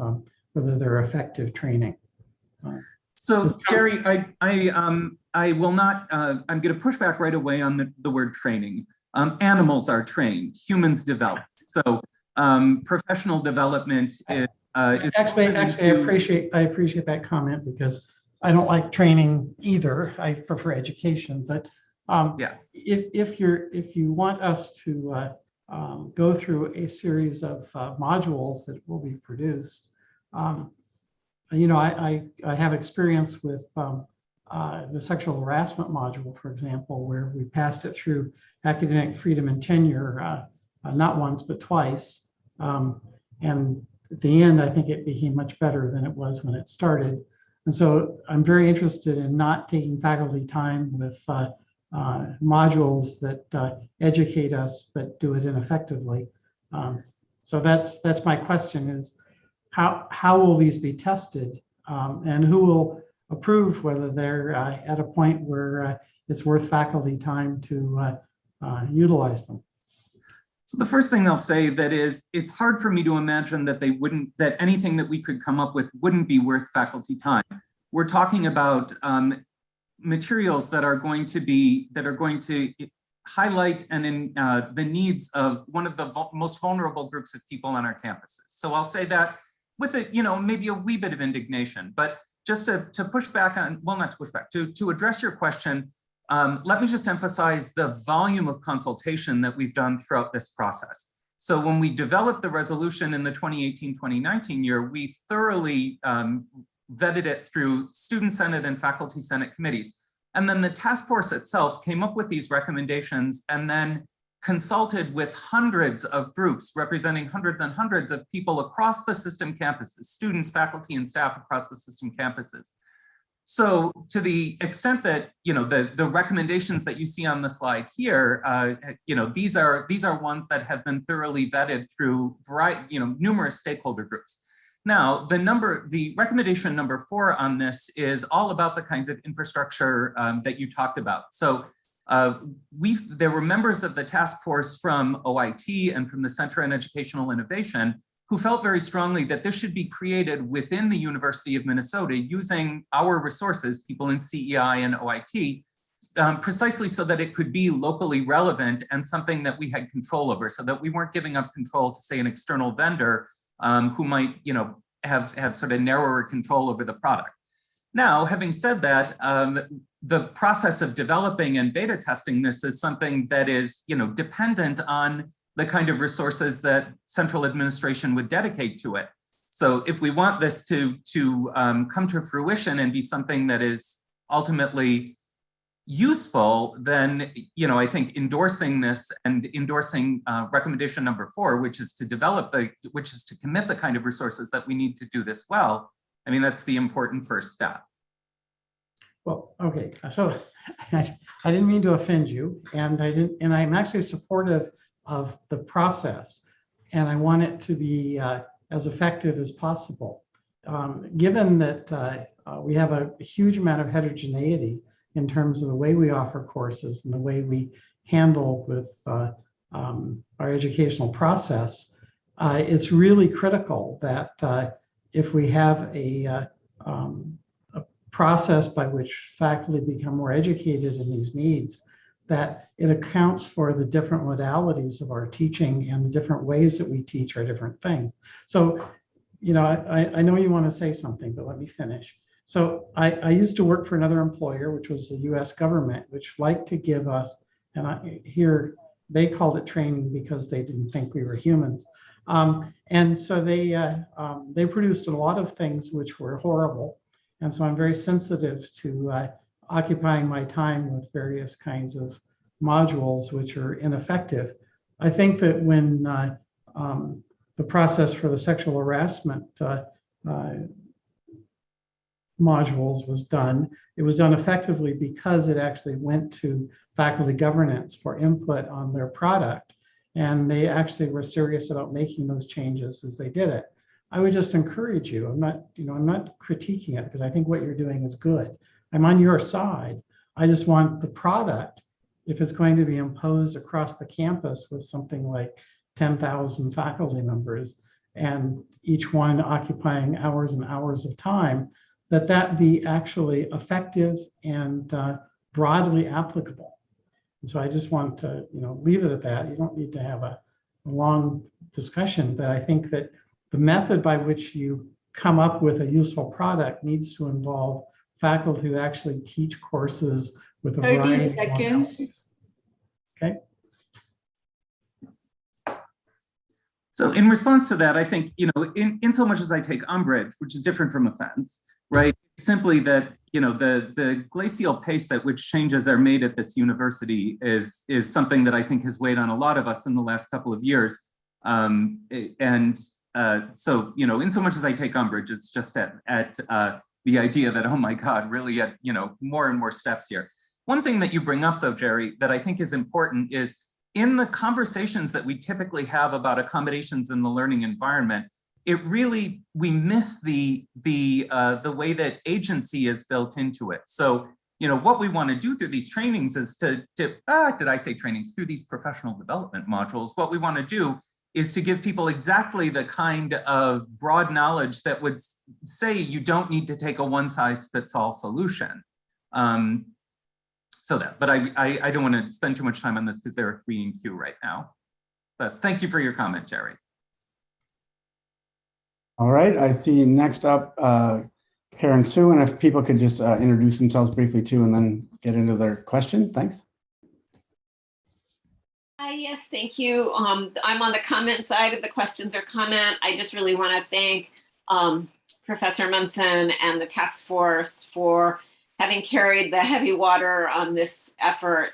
whether they're effective training. So Jerry, I will not, I'm going to push back right away on the word training. Animals are trained, humans develop. So professional development is actually I appreciate that comment, because I don't like training either. I prefer education, but yeah, if you want us to go through a series of modules that will be produced, you know, I have experience with the sexual harassment module, for example, where we passed it through academic freedom and tenure, not once, but twice. And at the end, I think it became much better than it was when it started. And so I'm very interested in not taking faculty time with modules that educate us, but do it ineffectively. So that's my question is how will these be tested, and who will approve whether they're at a point where it's worth faculty time to utilize them? So the first thing I'll say that is, it's hard for me to imagine that that anything that we could come up with wouldn't be worth faculty time. We're talking about materials that are going to highlight the needs of one of the most vulnerable groups of people on our campuses. So I'll say that with maybe a wee bit of indignation, but just to push back on, well, not to push back, to address your question, let me just emphasize the volume of consultation that we've done throughout this process. So when we developed the resolution in the 2018-2019 year, we thoroughly vetted it through Student Senate and Faculty Senate committees. And then the task force itself came up with these recommendations and then consulted with hundreds of groups representing hundreds and hundreds of people across the system campuses, students, faculty, and staff across the system campuses. So to the extent that, the recommendations that you see on the slide here, these are ones that have been thoroughly vetted through numerous stakeholder groups. Now, the recommendation number 4 on this is all about the kinds of infrastructure that you talked about. So there were members of the task force from OIT and from the Center on Educational Innovation who felt very strongly that this should be created within the University of Minnesota using our resources, people in CEI and OIT, precisely so that it could be locally relevant and something that we had control over, so that we weren't giving up control to, say, an external vendor who might, have sort of narrower control over the product. Now, having said that, the process of developing and beta testing this is something that is, dependent on the kind of resources that central administration would dedicate to it. So if we want this to come to fruition and be something that is ultimately useful, then I think endorsing this and endorsing recommendation number 4, which is to commit the kind of resources that we need to do this well. I mean, that's the important first step. Well, okay, so I didn't mean to offend you, and I'm actually supportive of the process, and I want it to be as effective as possible. Given that we have a huge amount of heterogeneity in terms of the way we offer courses and the way we handle with our educational process, it's really critical that if we have a process by which faculty become more educated in these needs, that it accounts for the different modalities of our teaching and the different ways that we teach our different things. So, I know you want to say something, but let me finish. So I used to work for another employer, which was the US government, which liked to give us, and here they called it training because they didn't think we were humans. And so they produced a lot of things which were horrible. And so I'm very sensitive to occupying my time with various kinds of modules which are ineffective. I think that when the process for the sexual harassment modules was done, it was done effectively because it actually went to faculty governance for input on their product. And they actually were serious about making those changes as they did it. I would just encourage you, I'm not critiquing it because I think what you're doing is good. I'm on your side. I just want the product, if it's going to be imposed across the campus with something like 10,000 faculty members and each one occupying hours and hours of time, that be actually effective and broadly applicable. And so I just want to leave it at that. You don't need to have a long discussion, but I think that the method by which you come up with a useful product needs to involve faculty who actually teach courses with a variety of modalities. Okay. So in response to that, I think, in so much as I take umbrage, which is different from offense, right? Simply that, the glacial pace at which changes are made at this university is something that I think has weighed on a lot of us in the last couple of years. So, in so much as I take umbrage, it's just at the idea that, oh my God, really at, more and more steps here. One thing that you bring up though, Jerry, that I think is important is in the conversations that we typically have about accommodations in the learning environment, we miss the way that agency is built into it. So, what we want to do through these trainings is through these professional development modules, what we want to do is to give people exactly the kind of broad knowledge that would say you don't need to take a one-size-fits-all solution. But I don't want to spend too much time on this because there are 3 in queue right now. But thank you for your comment, Jerry. All right, I see next up, Karen Sue, and if people could just introduce themselves briefly too, and then get into their question, thanks. Hi, yes, thank you. I'm on the comment side of the questions or comment. I just really want to thank Professor Munson and the task force for having carried the heavy water on this effort,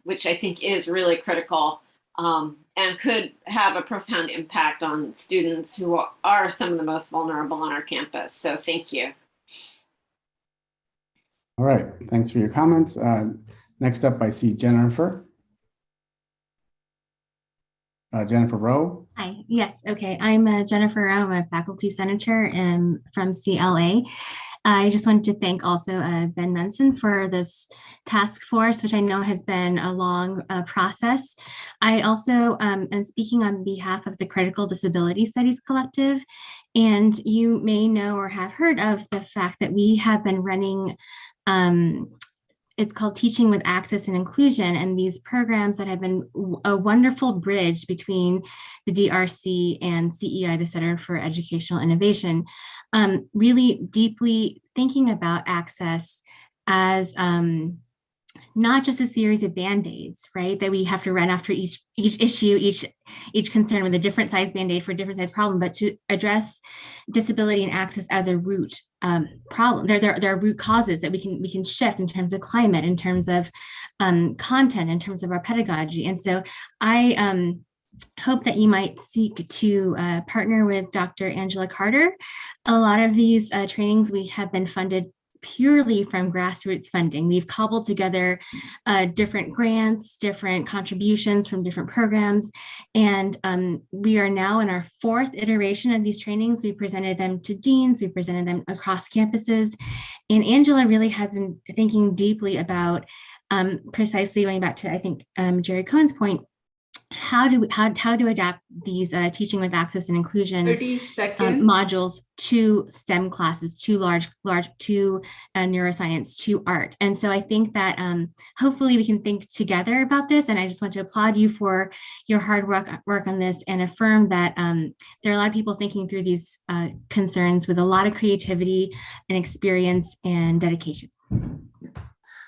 which I think is really critical and could have a profound impact on students who are some of the most vulnerable on our campus. So thank you. All right, thanks for your comments. Next up, I see Jennifer. Jennifer Rowe. Hi, yes, okay. I'm Jennifer Rowe, I'm a faculty senator from CLA. I just wanted to thank also Ben Munson for this task force, which I know has been a long process. I also am speaking on behalf of the Critical Disability Studies Collective, and you may know or have heard of the fact that we have been running it's called Teaching with Access and Inclusion, and these programs that have been a wonderful bridge between the DRC and CEI, the Center for Educational Innovation, really deeply thinking about access as not just a series of Band-Aids, right? That we have to run after each issue, each concern with a different size Band-Aid for a different size problem, but to address disability and access as a root problem. There are root causes that we can shift in terms of climate, in terms of content, in terms of our pedagogy. And so I hope that you might seek to partner with Dr. Angela Carter. A lot of these trainings we have been funded purely from grassroots funding. We've cobbled together different grants, different contributions from different programs, and we are now in our 4th iteration of these trainings. We presented them to deans, we presented them across campuses, and Angela really has been thinking deeply about precisely going back to, I think, Jerry Cohen's point, how to adapt these teaching with access and inclusion 30 seconds. Modules to STEM classes, to to neuroscience, to art. And so I think that hopefully we can think together about this. And I just want to applaud you for your hard work on this and affirm that there are a lot of people thinking through these concerns with a lot of creativity and experience and dedication.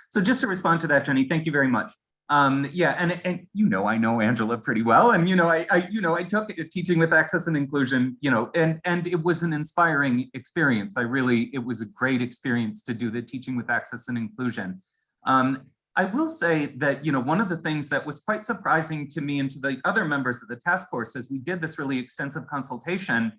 So just to respond to that, Jenny, thank you very much. Yeah, and I know Angela pretty well, and I took Teaching with Access and Inclusion, and it was an inspiring experience. It was a great experience to do the Teaching with Access and Inclusion. I will say that one of the things that was quite surprising to me and to the other members of the task force as we did this really extensive consultation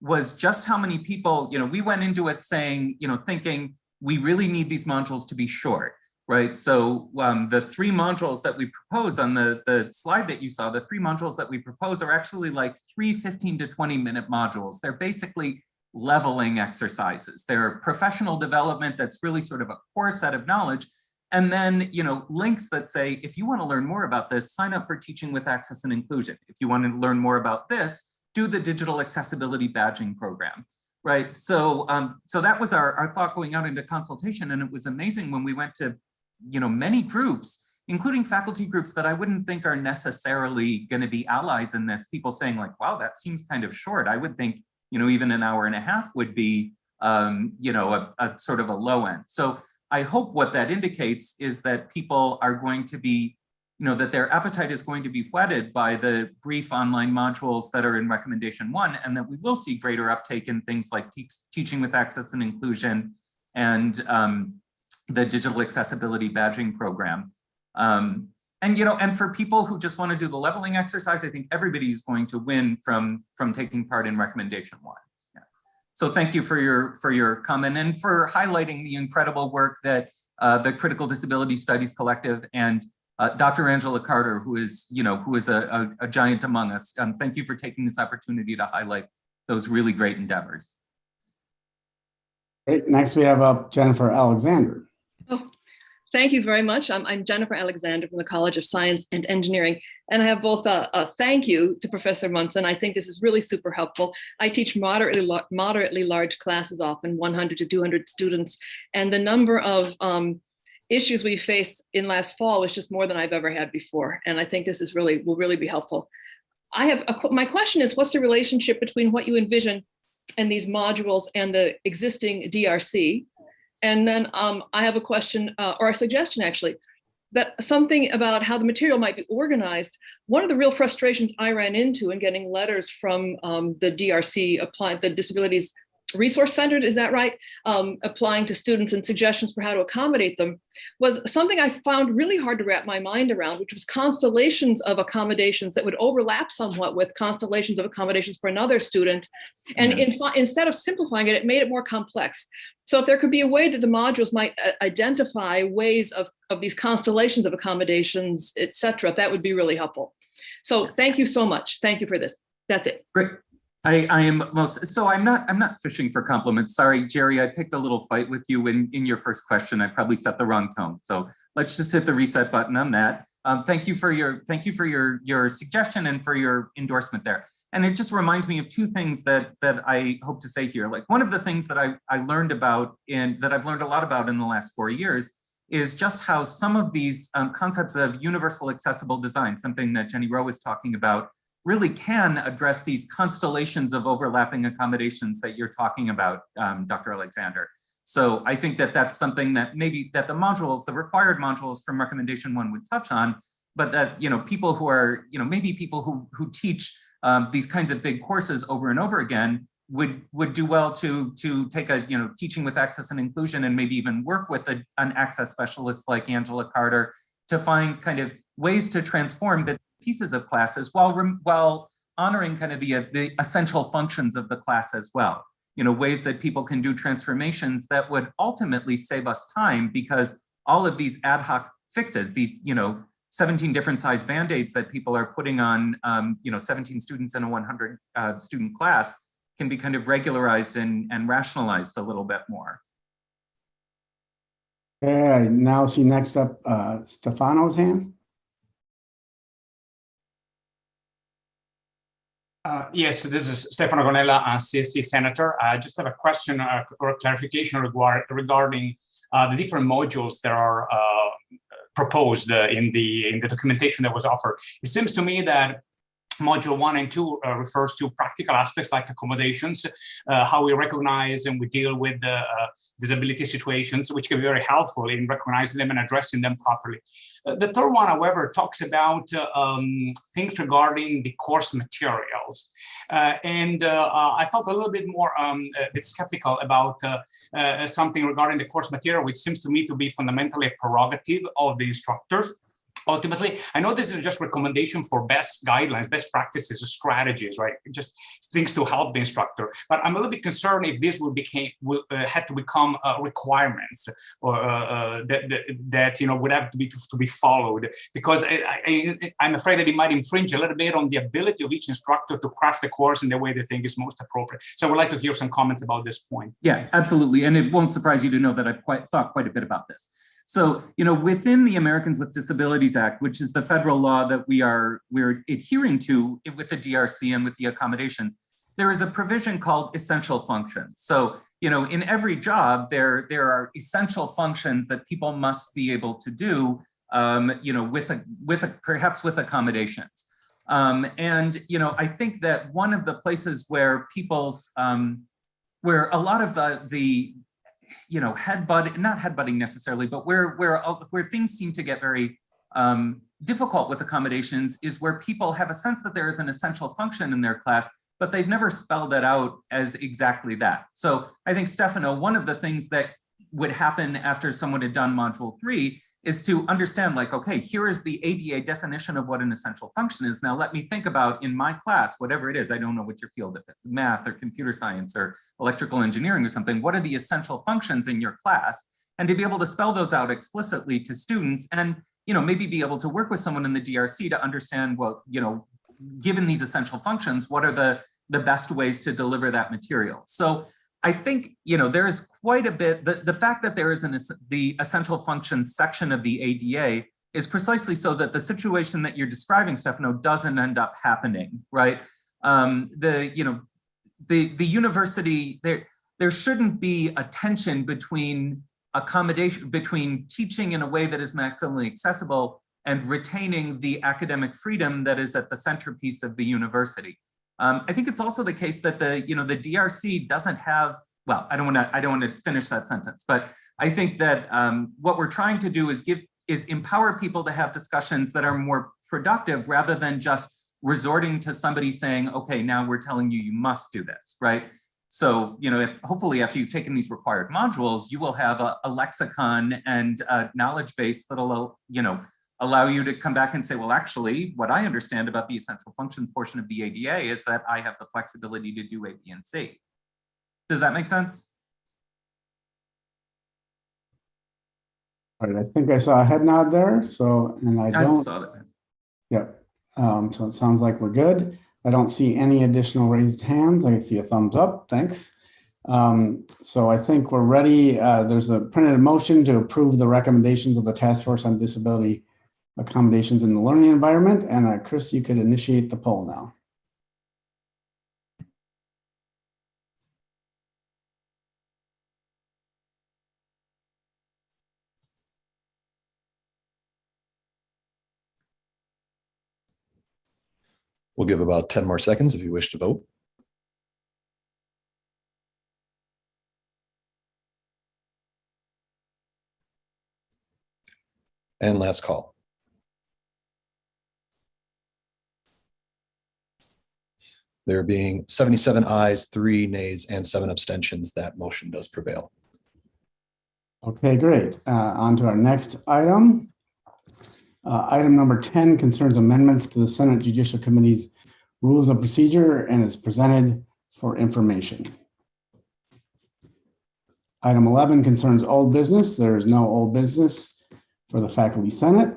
was just how many people, we went into it saying, thinking we really need these modules to be short. Right, so the 3 modules that we propose on the slide that you saw, the 3 modules that we propose are actually like 3 15 to 20-minute modules. They're basically leveling exercises. They're professional development that's really sort of a core set of knowledge. And then, links that say, if you want to learn more about this, sign up for Teaching with Access and Inclusion. If you want to learn more about this, do the Digital Accessibility Badging Program. Right, so that was our thought going out into consultation, and it was amazing when we went to many groups, including faculty groups that I wouldn't think are necessarily going to be allies in this, people saying like, wow, that seems kind of short. I would think, even an hour and a half would be, a sort of a low end. So I hope what that indicates is that people are going to be, that their appetite is going to be whetted by the brief online modules that are in recommendation 1, and that we will see greater uptake in things like Teaching with Access and Inclusion and the Digital Accessibility Badging Program. And for people who just want to do the leveling exercise, I think everybody's going to win from taking part in recommendation 1. Yeah. So thank you for your comment and for highlighting the incredible work that the Critical Disability Studies Collective and Dr. Angela Carter, who is a giant among us. Thank you for taking this opportunity to highlight those really great endeavors. Great. Next, we have up Jennifer Alexander. Oh, thank you very much. I'm Jennifer Alexander from the College of Science and Engineering, and I have both a thank you to Professor Munson. I think this is really super helpful. I teach moderately large classes, often 100 to 200 students, and the number of issues we faced in last fall was just more than I've ever had before. And I think this is will really be helpful. My question is, what's the relationship between what you envision and these modules and the existing DRC? And then I have a question or a suggestion actually, that something about how the material might be organized. One of the real frustrations I ran into in getting letters from the DRC, the Disabilities Resource Center, is that right? Applying to students and suggestions for how to accommodate them, was something I found really hard to wrap my mind around, which was constellations of accommodations that would overlap somewhat with constellations of accommodations for another student. And instead of simplifying it, it made it more complex. So if there could be a way that the modules might identify ways of these constellations of accommodations, et cetera, that would be really helpful. So thank you so much. Thank you for this. That's it. Great. I'm not fishing for compliments. Sorry, Jerry, I picked a little fight with you in your first question. I probably set the wrong tone. So let's just hit the reset button on that. Thank you for your suggestion and for your endorsement there. And it just reminds me of two things that I hope to say here. Like, one of the things that I learned about that I've learned a lot about in the last 4 years is just how some of these concepts of universal accessible design, something that Jenny Rowe was talking about, really can address these constellations of overlapping accommodations that you're talking about, Dr. Alexander. So I think that that's something that maybe that the required modules from recommendation 1 would touch on, but that, people who are, maybe people who teach these kinds of big courses over and over again would do well to take a, teaching with access and inclusion, and maybe even work with an access specialist like Angela Carter to find kind of ways to transform the pieces of classes while honoring kind of the essential functions of the class as well. Ways that people can do transformations that would ultimately save us time, because all of these ad hoc fixes, these 17 different size band-aids that people are putting on 17 students in a 100 student class, can be kind of regularized and rationalized a little bit more. Okay, now see next up Stefano's hand. Yes, this is Stefano Gonella, CSC Senator. I just have a question or a clarification regarding the different modules that are proposed in the documentation that was offered. It seems to me that Module 1 and 2 refers to practical aspects like accommodations, how we recognize and we deal with disability situations, which can be very helpful in recognizing them and addressing them properly. The third one, however, talks about things regarding the course materials. I felt a little bit more a bit skeptical about something regarding the course material, which seems to me to be fundamentally a prerogative of the instructors. Ultimately, I know this is just recommendation for best guidelines, best practices, strategies, right? Just things to help the instructor. But I'm a little bit concerned if this had to become requirements, or that would have to be followed, because I'm afraid that it might infringe a little bit on the ability of each instructor to craft the course in the way they think is most appropriate. So I would like to hear some comments about this point. Yeah, absolutely, and it won't surprise you to know that I've thought quite a bit about this. So, within the Americans with Disabilities Act, which is the federal law that we're adhering to with the DRC and with the accommodations, there is a provision called essential functions. So, in every job, there are essential functions that people must be able to do, perhaps with accommodations. I think that one of the places where where a lot of the not headbutting necessarily, but where things seem to get very difficult with accommodations is where people have a sense that there is an essential function in their class, but they've never spelled it out as exactly that. So I think, Stefano, one of the things that would happen after someone had done Module 3 is to understand, like, okay, here is the ADA definition of what an essential function is. Now let me think about, in my class, whatever it is, I don't know what your field, if it's math or computer science or electrical engineering or something, what are the essential functions in your class? And to be able to spell those out explicitly to students, and maybe be able to work with someone in the DRC to understand, well, given these essential functions, what are the best ways to deliver that material? So I think, there is quite a bit, the fact that there is the essential functions section of the ADA is precisely so that the situation that you're describing, Stefano, doesn't end up happening, right? The university, there shouldn't be a tension between between teaching in a way that is maximally accessible and retaining the academic freedom that is at the centerpiece of the university. I think it's also the case that the DRC doesn't have, well, I don't want to finish that sentence, but I think that what we're trying to do is empower people to have discussions that are more productive rather than just resorting to somebody saying, okay, now we're telling you, you must do this, right? So, hopefully after you've taken these required modules, you will have a lexicon and a knowledge base that'll, allow you to come back and say, well, actually, what I understand about the essential functions portion of the ADA is that I have the flexibility to do A, B, and C. Does that make sense? All right, I think I saw a head nod there. So, and I don't. saw that. Yep. So it sounds like we're good. I don't see any additional raised hands. I see a thumbs up. Thanks. So I think we're ready. There's a printed motion to approve the recommendations of the Task Force on Disability Accommodations in the Learning Environment. And Chris, you could initiate the poll now. We'll give about 10 more seconds if you wish to vote. And last call. There being 77 ayes, 3 nays, and 7 abstentions, that motion does prevail. Okay, great. On to our next item. Item number 10 concerns amendments to the Senate Judicial Committee's Rules of Procedure and is presented for information. Item 11 concerns old business. There is no old business for the Faculty Senate.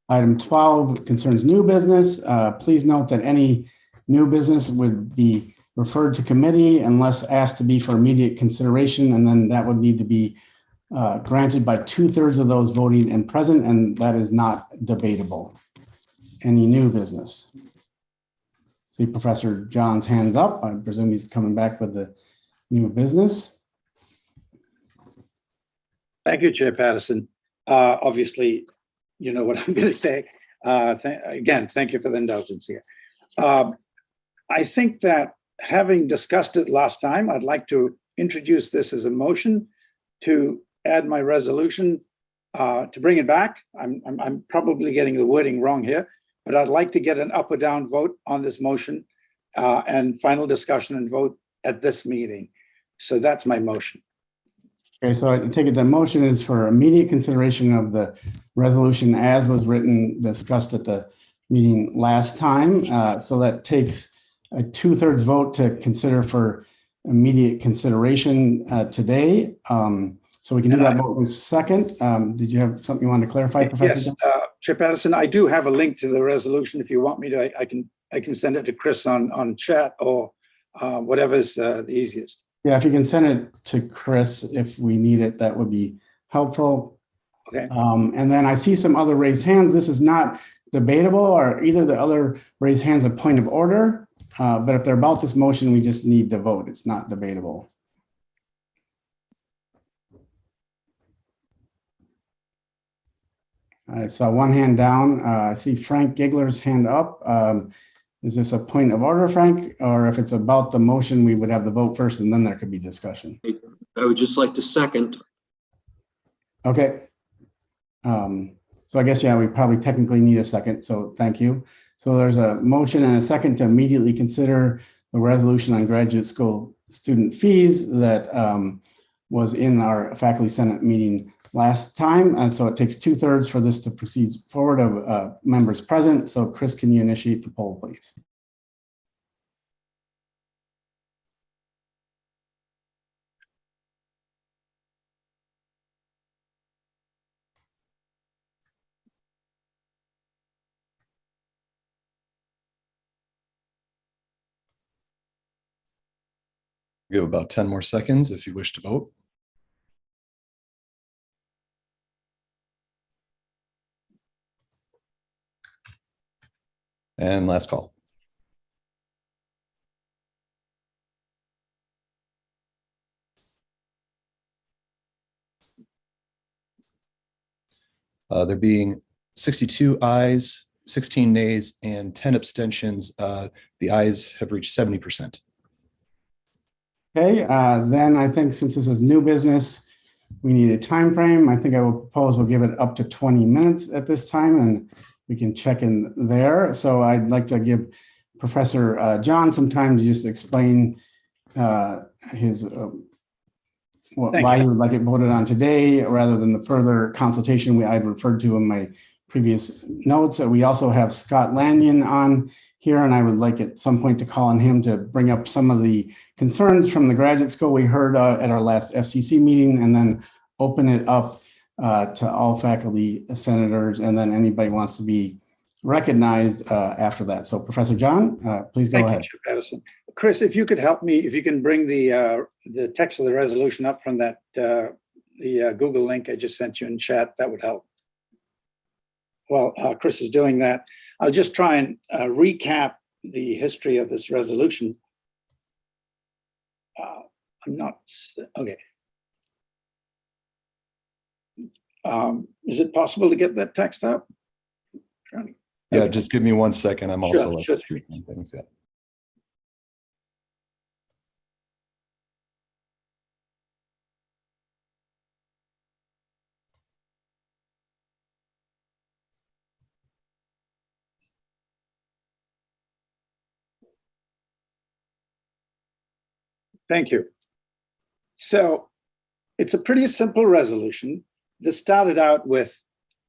Item 12 concerns new business. Please note that any new business would be referred to committee unless asked to be for immediate consideration, and then that would need to be granted by 2/3 of those voting and present, and that is not debatable. Any new business? See Professor John's hands up. I presume he's coming back with the new business. Thank you, Chair Patterson. Obviously, you know what I'm going to say. Again, thank you for the indulgence here. I think that having discussed it last time, I'd like to introduce this as a motion to add my resolution to bring it back. I'm probably getting the wording wrong here, but I'd like to get an up or down vote on this motion and final discussion and vote at this meeting. So that's my motion. Okay, so I take it the motion is for immediate consideration of the resolution as was written, discussed at the meeting last time. So that takes a 2/3 vote to consider for immediate consideration today. So we can do that vote in a second. Did you have something you wanted to clarify, Professor? Yes, Chair Patterson, I do have a link to the resolution. If you want me to, I can send it to Chris on chat or whatever's the easiest. Yeah, if you can send it to Chris if we need it, that would be helpful. Okay. And then I see some other raised hands. This is not debatable, or either the other raised hands a point of order. But if they're about this motion, we just need to vote. It's not debatable. I saw one hand down. I see Frank Gigler's hand up. Is this a point of order, Frank? Or if it's about the motion, we would have the vote first and then there could be discussion. I would just like to second. Okay. So I guess, yeah, we probably technically need a second. So thank you. So there's a motion and a second to immediately consider the resolution on graduate school student fees that was in our Faculty Senate meeting last time. And so it takes 2/3 for this to proceed forward of members present. So Chris, can you initiate the poll, please? Give about 10 more seconds if you wish to vote. And last call. There being 62 ayes, 16 nays, and 10 abstentions, the ayes have reached 70%. Okay, then I think since this is new business, we need a time frame. I think I will propose we'll give it up to 20 minutes at this time, and we can check in there. So I'd like to give Professor John some time to just explain his why he would like it voted on today, rather than the further consultation I had referred to in my previous notes. We also have Scott Lanyon on here, and I would like at some point to call on him to bring up some of the concerns from the graduate school we heard at our last FCC meeting, and then open it up to all faculty senators, and then anybody wants to be recognized after that. So Professor John, please go ahead. Thank you, Chair Patterson. Chris, if you could help me, if you can bring the text of the resolution up from that the Google link I just sent you in chat, that would help. Well, Chris is doing that. I'll just try and recap the history of this resolution. I'm not, okay. Is it possible to get that text up? Yeah, just give me 1 second. I'm also Sure. treating things. Yeah. Thank you. So it's a pretty simple resolution. This started out with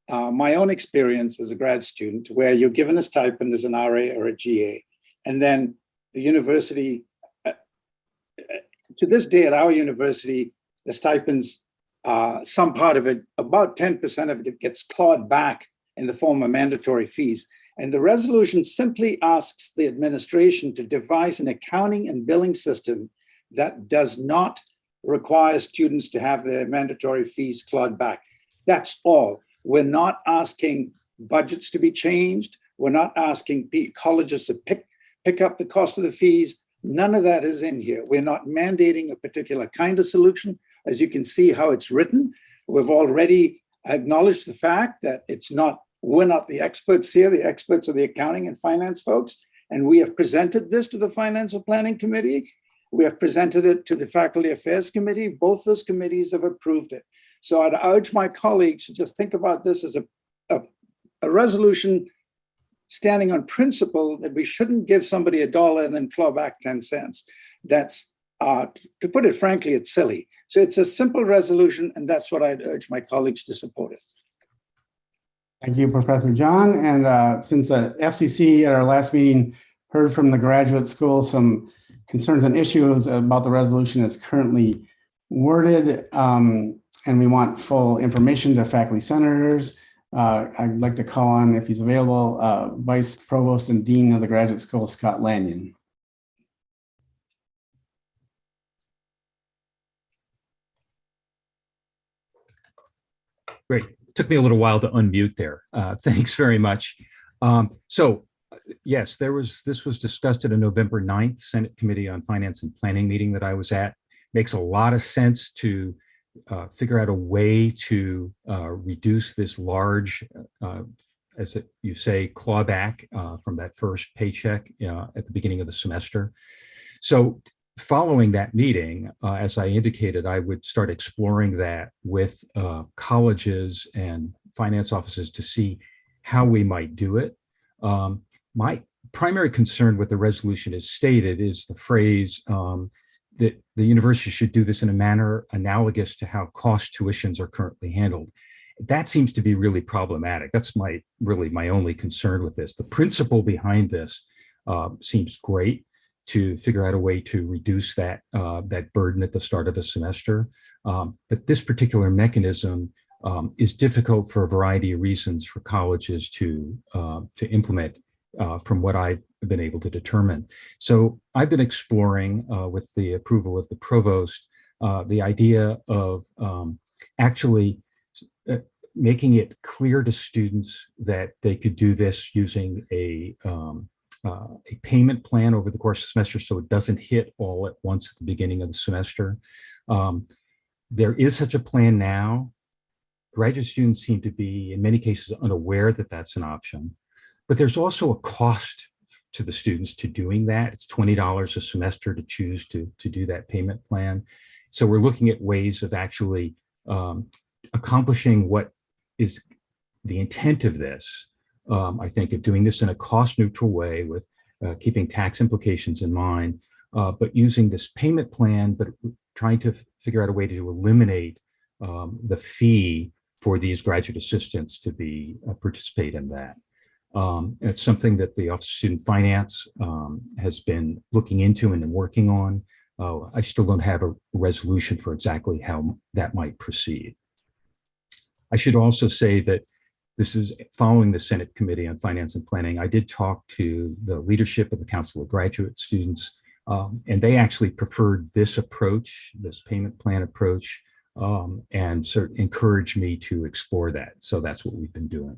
my own experience as a grad student, where you're given a stipend as an RA or a GA, and then the university, to this day at our university, the stipends, some part of it, about 10% of it gets clawed back in the form of mandatory fees. And the resolution simply asks the administration to devise an accounting and billing system that does not require students to have their mandatory fees clawed back. That's all. We're not asking budgets to be changed. We're not asking colleges to pick up the cost of the fees. None of that is in here. We're not mandating a particular kind of solution. As you can see how it's written, we've already acknowledged the fact that we're not the experts here. The experts are the accounting and finance folks. And we have presented this to the Financial Planning Committee. We have presented it to the Faculty Affairs Committee. Both those committees have approved it. So I'd urge my colleagues to just think about this as a resolution standing on principle that we shouldn't give somebody $1 and then claw back 10 cents. That's, to put it frankly, it's silly. So it's a simple resolution, and that's what I'd urge my colleagues to support it. Thank you, Professor John. And since FCC at our last meeting heard from the graduate school some concerns and issues about the resolution as currently worded, and we want full information to faculty senators, I'd like to call on, if he's available, Vice Provost and Dean of the Graduate School, Scott Lanyon. Great. It took me a little while to unmute there. Thanks very much. Yes, this was discussed at a November 9th Senate Committee on Finance and Planning meeting that I was at. Makes a lot of sense to figure out a way to reduce this large, as you say, clawback from that first paycheck at the beginning of the semester. So following that meeting, as I indicated, I would start exploring that with colleges and finance offices to see how we might do it. My primary concern with the resolution as stated is the phrase that the university should do this in a manner analogous to how cost tuitions are currently handled. That seems to be really problematic. That's really my only concern with this. The principle behind this seems great, to figure out a way to reduce that burden at the start of a semester. But this particular mechanism is difficult for a variety of reasons for colleges to implement from what I've been able to determine. So I've been exploring with the approval of the provost, the idea of actually making it clear to students that they could do this using a payment plan over the course of the semester, so it doesn't hit all at once at the beginning of the semester. There is such a plan now. Graduate students seem to be, in many cases, unaware that that's an option. But there's also a cost to the students to doing that. It's $20 a semester to choose to do that payment plan. So we're looking at ways of actually accomplishing what is the intent of this. I think of doing this in a cost-neutral way with keeping tax implications in mind, but using this payment plan, but trying to figure out a way to eliminate the fee for these graduate assistants to be participate in that. And it's something that the Office of Student Finance has been looking into and working on. I still don't have a resolution for exactly how that might proceed. I should also say that this is following the Senate Committee on Finance and Planning. I did talk to the leadership of the Council of Graduate Students, and they actually preferred this approach, this payment plan approach, and sort of encouraged me to explore that. So that's what we've been doing.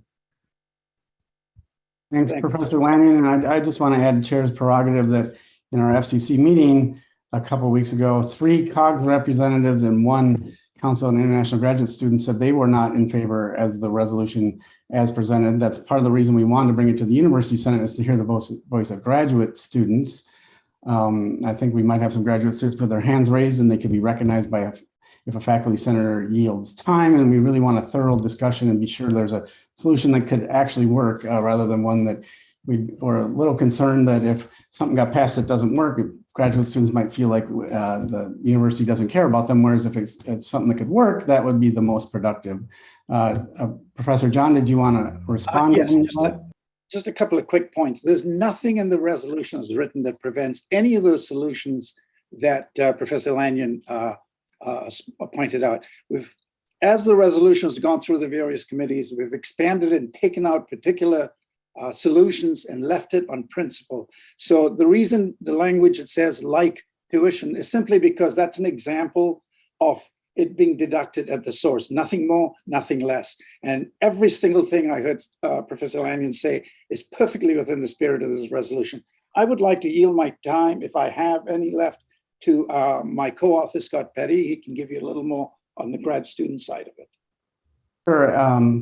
Thanks, Professor Lanyon. And I just want to add Chair's prerogative that in our FCC meeting a couple of weeks ago, 3 COGS representatives and 1 Council on International Graduate Students said they were not in favor as the resolution as presented. That's part of the reason we wanted to bring it to the University Senate, is to hear the voice of graduate students. I think we might have some graduate students with their hands raised, and they could be recognized by if a faculty senator yields time. And we really want a thorough discussion and be sure there's a solution that could actually work, rather than one that we're a little concerned that if something got passed that doesn't work, graduate students might feel like the university doesn't care about them, whereas if it's something that could work, that would be the most productive. Professor John, did you want to respond? Yes, just a couple of quick points. There's nothing in the resolutions written that prevents any of those solutions that Professor Lanyon pointed out. As the resolution has gone through the various committees, we've expanded and taken out particular solutions and left it on principle. So the reason the language it says like tuition is simply because that's an example of it being deducted at the source, nothing more, nothing less. And every single thing I heard Professor Lanyon say is perfectly within the spirit of this resolution. I would like to yield my time, if I have any left, to my co-author, Scott Petty. He can give you a little more on the grad student side of it. Sure,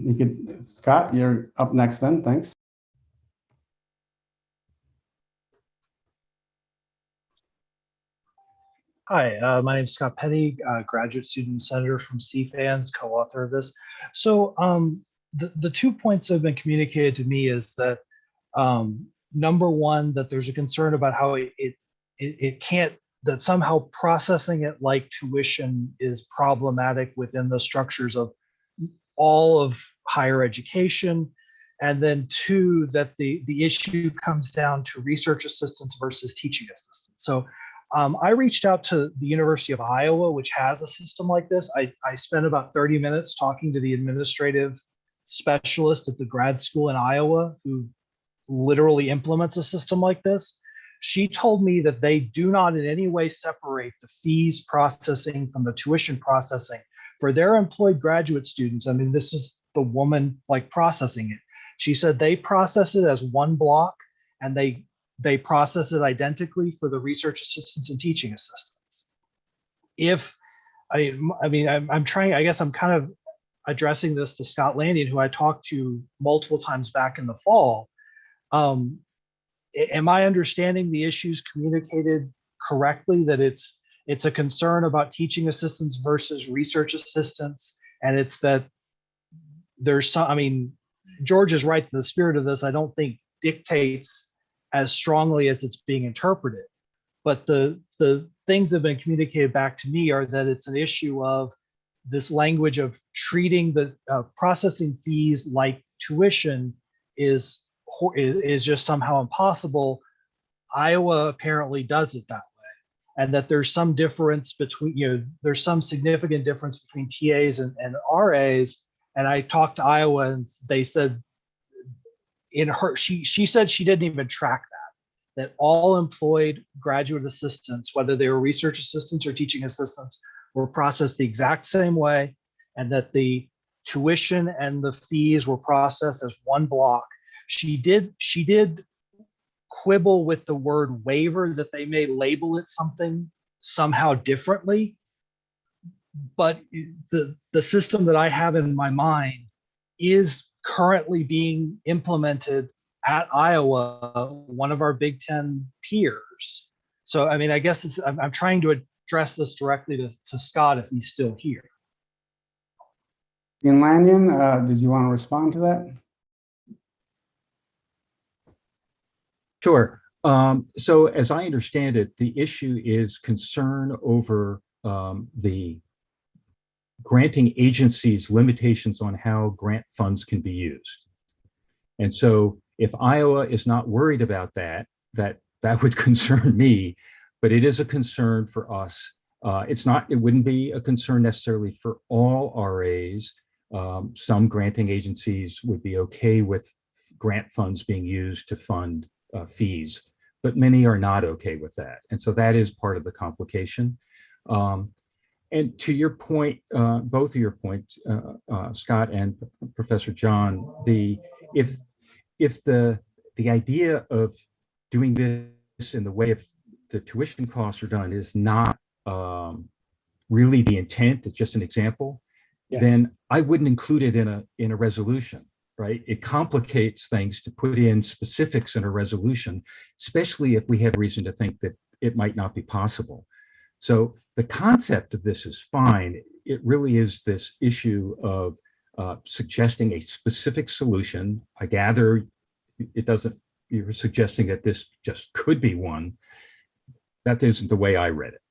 you could, Scott, you're up next then, thanks. Hi, my name is Scott Petty, graduate student senator from CFANS, co-author of this. So the 2 points that have been communicated to me is that number one, that there's a concern about how it can't, that somehow processing it like tuition is problematic within the structures of all of higher education. And then 2, that the issue comes down to research assistants versus teaching assistants. So I reached out to the University of Iowa, which has a system like this. I spent about 30 minutes talking to the administrative specialist at the grad school in Iowa who literally implements a system like this. She told me that they do not in any way separate the fees processing from the tuition processing for their employed graduate students. I mean, this is the woman like processing it. She said they process it as one block, and they process it identically for the research assistants and teaching assistants. I'm trying, I guess I'm kind of addressing this to Scott Lanyon, who I talked to multiple times back in the fall. Am I understanding the issues communicated correctly, that it's a concern about teaching assistants versus research assistants? And it's that there's some, I mean, George is right in the spirit of this, I don't think dictates as strongly as it's being interpreted. But the things that have been communicated back to me are that it's an issue of this language of treating the processing fees like tuition is just somehow impossible. Iowa apparently does it that way. And that there's some difference between, there's some significant difference between TAs and RAs. And I talked to Iowa and they said she said she didn't even track that. that all employed graduate assistants, whether they were research assistants or teaching assistants, were processed the exact same way, and that the tuition and the fees were processed as one block. She did quibble with the word waiver, that they may label it something somehow differently. But the system that I have in my mind is currently being implemented at Iowa, one of our Big Ten peers. So, I mean, I guess I'm trying to address this directly to Scott if he's still here. Ian Lanyon, did you want to respond to that? Sure. So as I understand it, the issue is concern over the granting agencies limitations on how grant funds can be used. And so if Iowa is not worried about that would concern me, but it is a concern for us. It wouldn't be a concern necessarily for all RAs. Some granting agencies would be okay with grant funds being used to fund fees, but many are not okay with that. And so that is part of the complication. And to your point, both of your points, Scott and Professor John, if the idea of doing this in the way of the tuition costs are done is not really the intent, it's just an example, yes, then I wouldn't include it in a resolution, right? It complicates things to put in specifics in a resolution, especially if we have reason to think that it might not be possible. So the concept of this is fine. It really is this issue of suggesting a specific solution. I gather you're suggesting that this just could be one. That isn't the way I read it.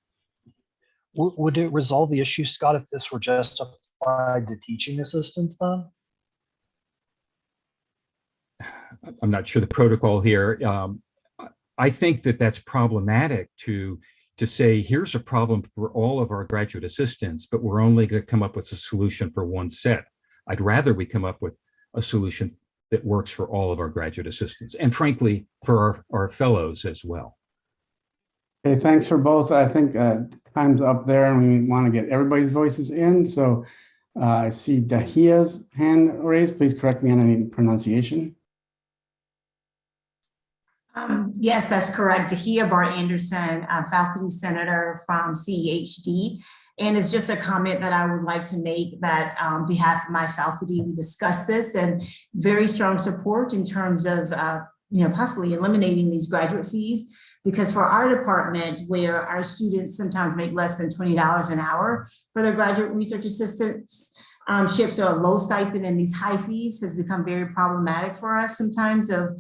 Would it resolve the issue, Scott, if this were just applied to teaching assistants then? I'm not sure the protocol here. I think that that's problematic to say, here's a problem for all of our graduate assistants, but we're only going to come up with a solution for one set. I'd rather we come up with a solution that works for all of our graduate assistants and frankly, for our fellows as well. Okay, thanks for both. I think time's up there and we want to get everybody's voices in. So I see Dahia's hand raised. Please correct me on any pronunciation. Yes, that's correct. Dahia Bart Anderson, faculty senator from CEHD. And it's just a comment that I would like to make that on behalf of my faculty, we discussed this and very strong support in terms of possibly eliminating these graduate fees. Because for our department, where our students sometimes make less than $20 an hour for their graduate research assistants, ships are a low stipend, and these high fees has become very problematic for us sometimes of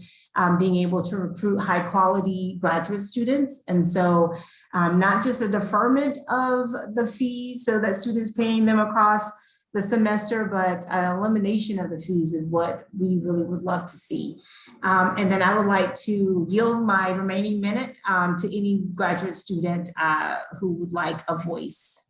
being able to recruit high quality graduate students. And so not just a deferment of the fees so that students paying them across the semester, but an elimination of the fees is what we really would love to see. And then I would like to yield my remaining minute to any graduate student who would like a voice.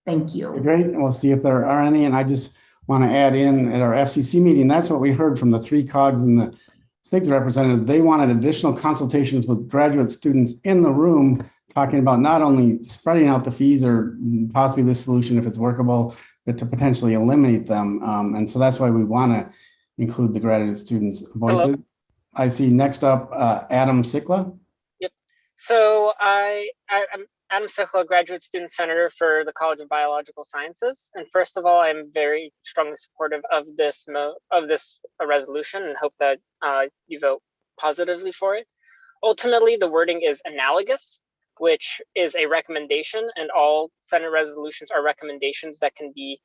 Thank you. Great. We'll see if there are any. And I just want to add in at our FCC meeting, that's what we heard from the three COGS and the SIGs representatives. They wanted additional consultations with graduate students in the room, talking about not only spreading out the fees or possibly this solution if it's workable, but to potentially eliminate them. And so that's why we want to include the graduate students' voices. Hello. I see next up, Adam Sikla. Yep. So I'm Adam Sikla, graduate student senator for the College of Biological Sciences. And first of all, I'm very strongly supportive of this resolution and hope that you vote positively for it. Ultimately, the wording is analogous, which is a recommendation, and all Senate resolutions are recommendations that can be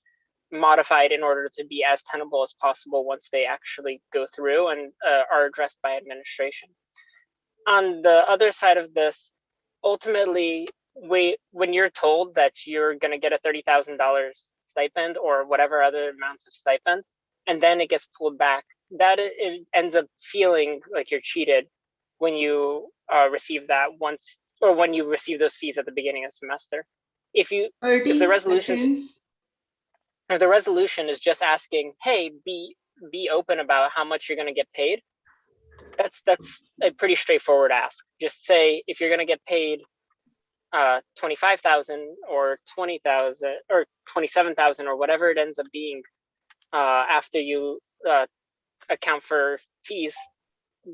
modified in order to be as tenable as possible once they actually go through and are addressed by administration. On the other side of this, ultimately, when you're told that you're going to get a $30,000 stipend or whatever other amounts of stipend, and then it gets pulled back, that it ends up feeling like you're cheated when you receive that once, or when you receive those fees at the beginning of the semester. If the resolution is just asking, hey, be open about how much you're going to get paid, That's a pretty straightforward ask. Just say if you're going to get paid 25,000 or 20,000 or 27,000 or whatever it ends up being after you account for fees,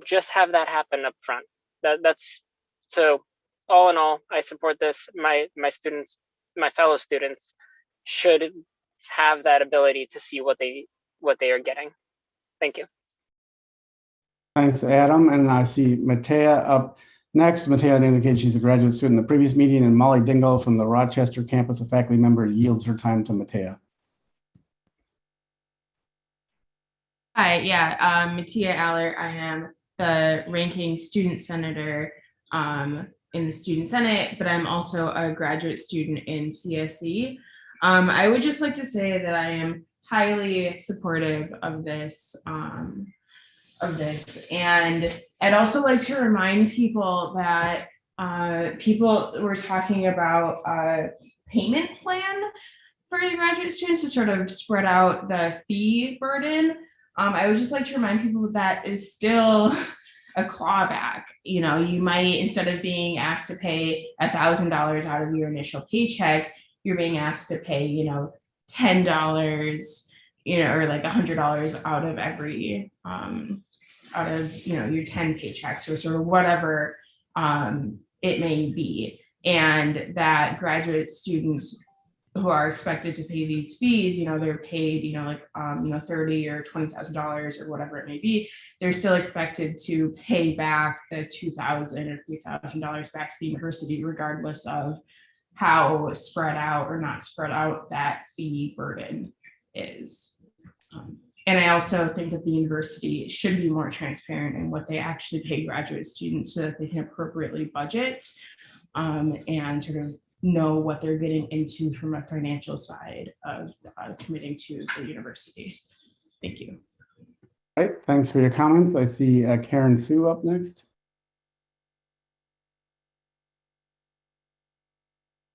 just have that happen up front. That's so. All in all, I support this. My students, my fellow students, should have that ability to see what they are getting. Thank you. Thanks, Adam. And I see Matea up next. Matea indicated she's a graduate student in the previous meeting, and Molly Dingle from the Rochester campus, a faculty member, yields her time to Matea. Hi, yeah, Matea Aller. I am the ranking student senator in the Student Senate, but I'm also a graduate student in CSE. I would just like to say that I am highly supportive of this, and I'd also like to remind people that people were talking about a payment plan for the graduate students to sort of spread out the fee burden. I would just like to remind people that is still a clawback. You know, you might, instead of being asked to pay $1,000 out of your initial paycheck, you're being asked to pay, you know, $10, you know, or like $100 out of every, out of, you know, your 10 paychecks or sort of whatever it may be. And that graduate students who are expected to pay these fees, you know, they're paid, you know, like, you know, $30,000 or $20,000 or whatever it may be, they're still expected to pay back the $2,000 or $3,000 back to the university, regardless of how spread out or not spread out that fee burden is. And I also think that the university should be more transparent in what they actually pay graduate students so that they can appropriately budget and sort of know what they're getting into from a financial side of committing to the university. Thank you. All right, thanks for your comments. I see Karen Sue up next.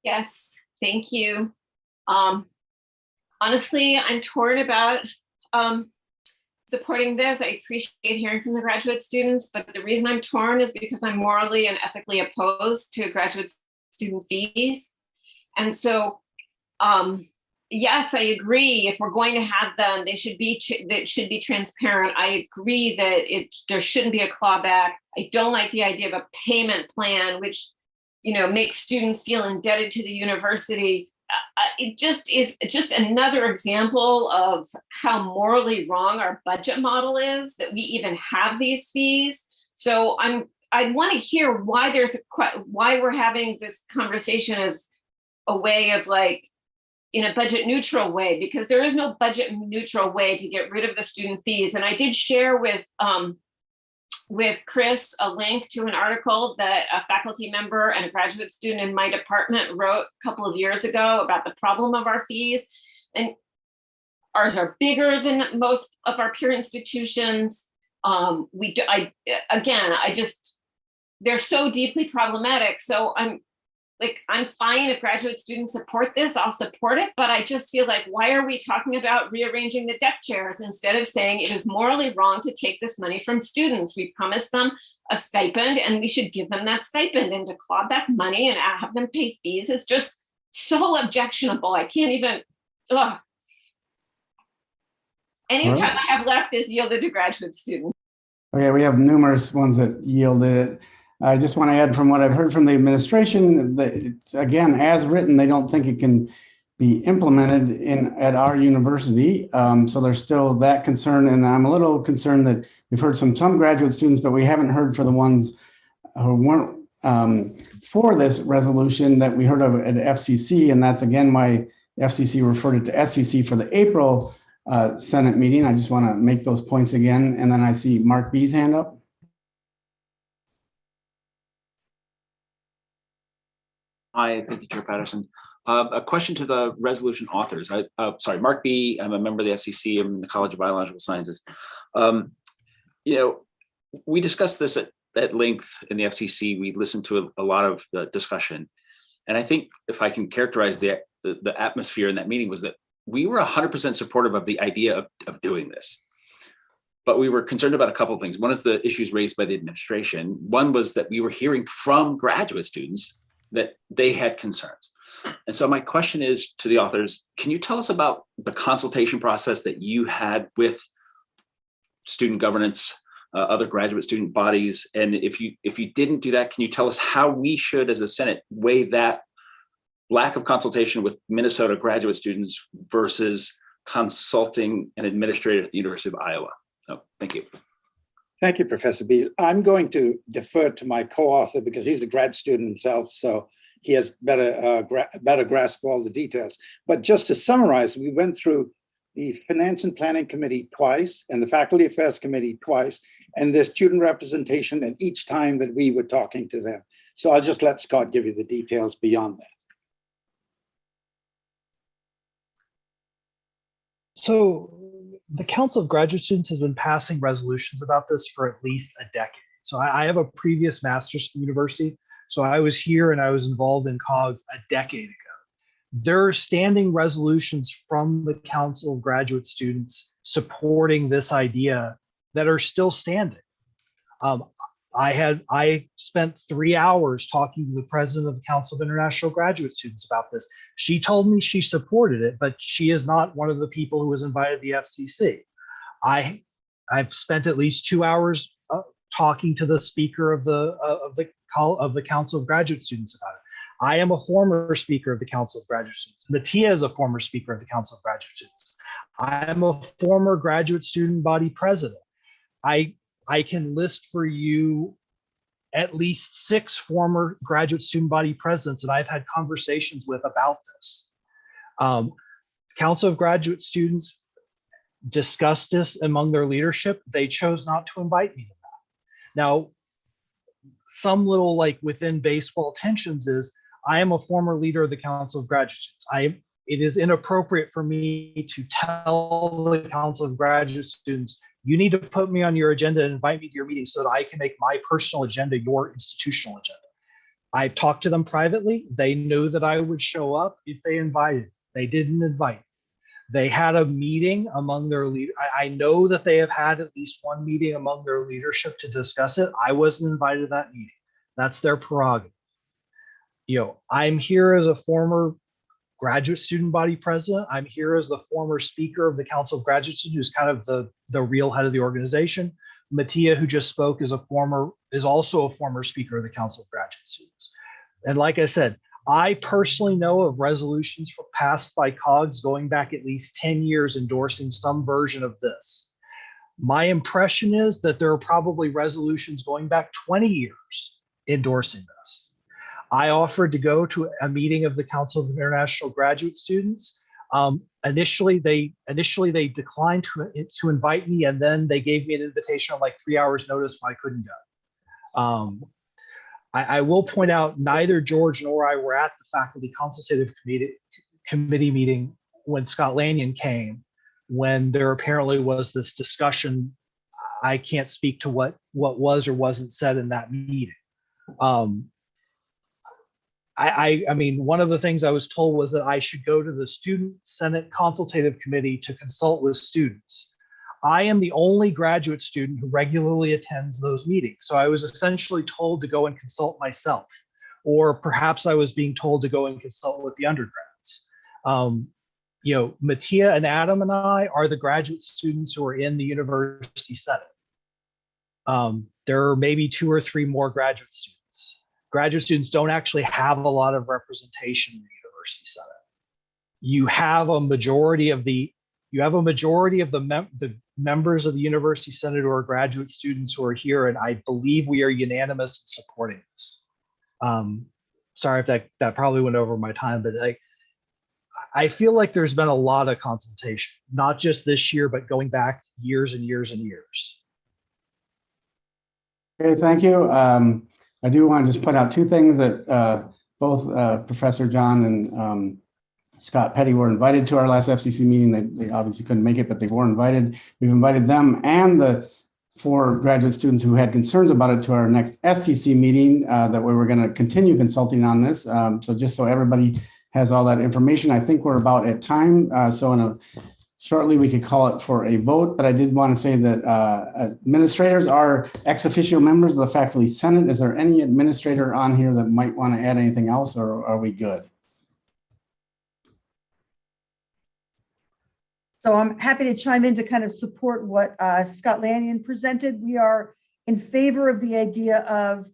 Yes, thank you. Honestly, I'm torn about supporting this. I appreciate hearing from the graduate students, but the reason I'm torn is because I'm morally and ethically opposed to graduate student fees. And so, yes, I agree. If we're going to have them, they should be transparent. I agree that there shouldn't be a clawback. I don't like the idea of a payment plan, which, you know, makes students feel indebted to the university. It just is just another example of how morally wrong our budget model is, that we even have these fees. So I want to hear why why we're having this conversation as a way of, like, in a budget neutral way, because there is no budget neutral way to get rid of the student fees. And I did share with Chris a link to an article that a faculty member and a graduate student in my department wrote a couple of years ago about the problem of our fees. And ours are bigger than most of our peer institutions. They're so deeply problematic. So I'm fine if graduate students support this, I'll support it, but I just feel like, why are we talking about rearranging the deck chairs instead of saying it is morally wrong to take this money from students? We promised them a stipend and we should give them that stipend, and to claw back money and have them pay fees is just so objectionable. I can't even, Any time I have left is yielded to graduate students. Okay, we have numerous ones that yielded it. I just want to add, from what I've heard from the administration, that it's, again, as written, they don't think it can be implemented at our university. So there's still that concern. And I'm a little concerned that we've heard some graduate students, but we haven't heard for the ones who weren't for this resolution that we heard of at FCC. And that's, again, why FCC referred it to SCC for the April Senate meeting. I just want to make those points again. And then I see Mark B's hand up. Hi, thank you, Chair Patterson. A question to the resolution authors. Sorry, Mark B. I'm a member of the FCC. I'm in the College of Biological Sciences. You know, we discussed this at length in the FCC. We listened to a lot of the discussion. And I think if I can characterize the atmosphere in that meeting was that we were 100% supportive of the idea of doing this. but we were concerned about a couple of things. One is the issues raised by the administration. One was that we were hearing from graduate students that they had concerns. And so my question is to the authors, can you tell us about the consultation process that you had with student governance, other graduate student bodies? And if you didn't do that, can you tell us how we should, as a Senate, weigh that lack of consultation with Minnesota graduate students versus consulting an administrator at the University of Iowa? Oh, thank you. Thank you, Professor Beal. I'm going to defer to my co-author because he's a grad student himself, so he has better grasp of all the details. But just to summarize, we went through the Finance and Planning Committee twice and the Faculty Affairs Committee twice, and there's student representation at each time that we were talking to them. So I'll just let Scott give you the details beyond that. So the Council of Graduate Students has been passing resolutions about this for at least a decade. So I have a previous master's from the university. So I was here and I was involved in COGS a decade ago. There are standing resolutions from the Council of Graduate Students supporting this idea that are still standing. I spent 3 hours talking to the president of the Council of International Graduate Students about this. She told me she supported it, but she is not one of the people who was invited to the FCC. I've spent at least 2 hours talking to the speaker of the Council of Graduate Students about it. I am a former speaker of the Council of Graduate Students. Mattia is a former speaker of the Council of Graduate Students. I am a former graduate student body president. I can list for you at least 6 former graduate student body presidents that I've had conversations with about this. Council of Graduate Students discussed this among their leadership. They chose not to invite me to that. Now, some little like within baseball tensions is I am a former leader of the Council of Graduate Students. It is inappropriate for me to tell the Council of Graduate Students, you need to put me on your agenda and invite me to your meeting so that I can make my personal agenda your institutional agenda. I've talked to them privately. They knew that I would show up if they invited. They didn't invite. They had a meeting among their leaders. I know that they have had at least one meeting among their leadership to discuss it. I wasn't invited to that meeting. That's their prerogative. I'm here as a former graduate student body president. I'm here as the former speaker of the Council of Graduate Students, who's kind of the real head of the organization. Mattia, who just spoke, is also a former speaker of the Council of Graduate Students. And like I said, I personally know of resolutions passed by COGS going back at least 10 years endorsing some version of this. My impression is that there are probably resolutions going back 20 years endorsing this. I offered to go to a meeting of the Council of International Graduate Students. Initially, they declined to invite me, and then they gave me an invitation on like 3 hours notice when I couldn't go. I will point out neither George nor I were at the Faculty Consultative Committee meeting when Scott Lanyon came, when there apparently was this discussion. I can't speak to what was or wasn't said in that meeting. I mean, one of the things I was told was that I should go to the Student Senate Consultative Committee to consult with students. I am the only graduate student who regularly attends those meetings. So I was essentially told to go and consult myself, or perhaps I was being told to go and consult with the undergrads. Mattia and Adam and I are the graduate students who are in the University Senate. There are maybe 2 or 3 more graduate students. Graduate students don't actually have a lot of representation in the University Senate. You have a majority of the members of the University Senate who are graduate students who are here, and I believe we are unanimous in supporting this. Sorry if that probably went over my time, but I feel like there's been a lot of consultation, not just this year, but going back years and years and years. Okay, thank you. I do want to just point out 2 things that both Professor John and Scott Petty were invited to our last FCC meeting. They obviously couldn't make it, but they were invited. We've invited them and the 4 graduate students who had concerns about it to our next SCC meeting that we were going to continue consulting on this. So just so everybody has all that information, I think we're about at time. So in shortly we could call it for a vote, but I did want to say that administrators are ex officio members of the Faculty Senate. Is there any administrator on here that might want to add anything else, or are we good? So I'm happy to chime in to kind of support what Scott Lanyon presented. We are in favor of the idea of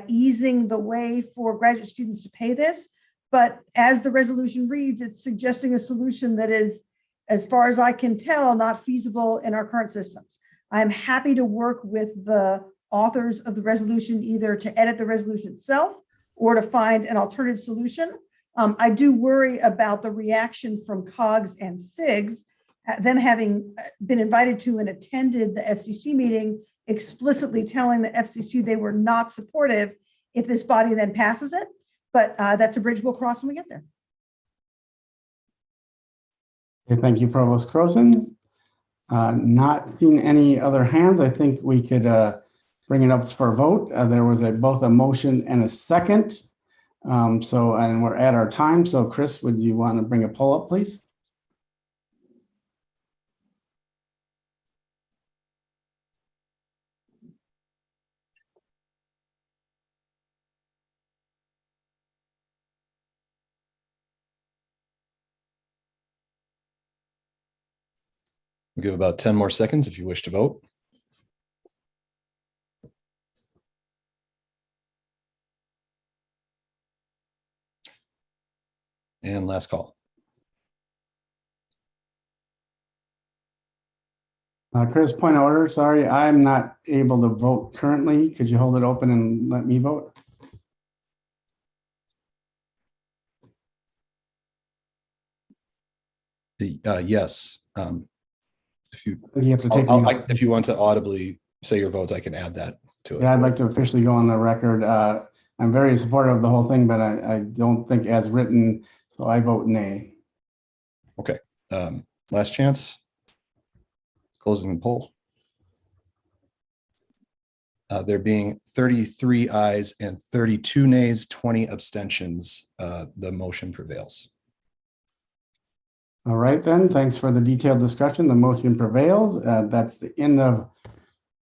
easing the way for graduate students to pay this. But as the resolution reads, it's suggesting a solution that is, as far as I can tell, not feasible in our current systems. I'm happy to work with the authors of the resolution, either to edit the resolution itself or to find an alternative solution. I do worry about the reaction from COGS and SIGs, them having been invited to and attended the FCC meeting, explicitly telling the FCC they were not supportive if this body then passes it. But that's a bridge we'll cross when we get there. Okay, thank you, Provost Croson. Not seeing any other hands, I think we could bring it up for a vote. There was both a motion and a second. And we're at our time. So Chris, would you want to bring a poll up, please? We'll give about 10 more seconds if you wish to vote. And last call. Chris, point of order. Sorry, I'm not able to vote currently. Could you hold it open and let me vote? Yes. If you have to take if you want to audibly say your vote, I can add that to it. Yeah, I'd like to officially go on the record. I'm very supportive of the whole thing, but I don't think as written, so I vote nay. Okay. Last chance. Closing the poll. There being 33 ayes and 32 nays, 20 abstentions, the motion prevails. All right, then. Thanks for the detailed discussion. The motion prevails. That's the end of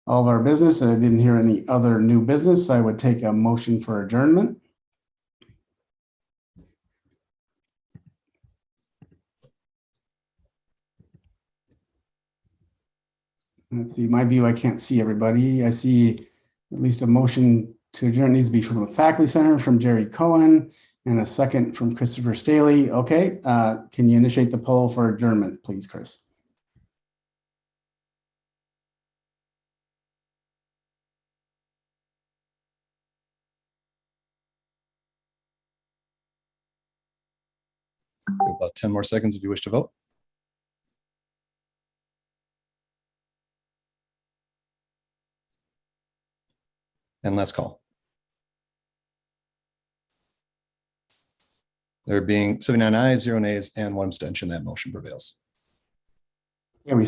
all of our business. I didn't hear any other new business. I would take a motion for adjournment. Let's see, my view, I can't see everybody. I see at least a motion to adjourn needs to be from the Faculty Center, from Jerry Cohen, and a second from Christopher Staley. Okay, can you initiate the poll for adjournment, please, Chris? About 10 more seconds if you wish to vote. And last call. There being 79 ayes, 0 nays, and 1 abstention, that motion prevails.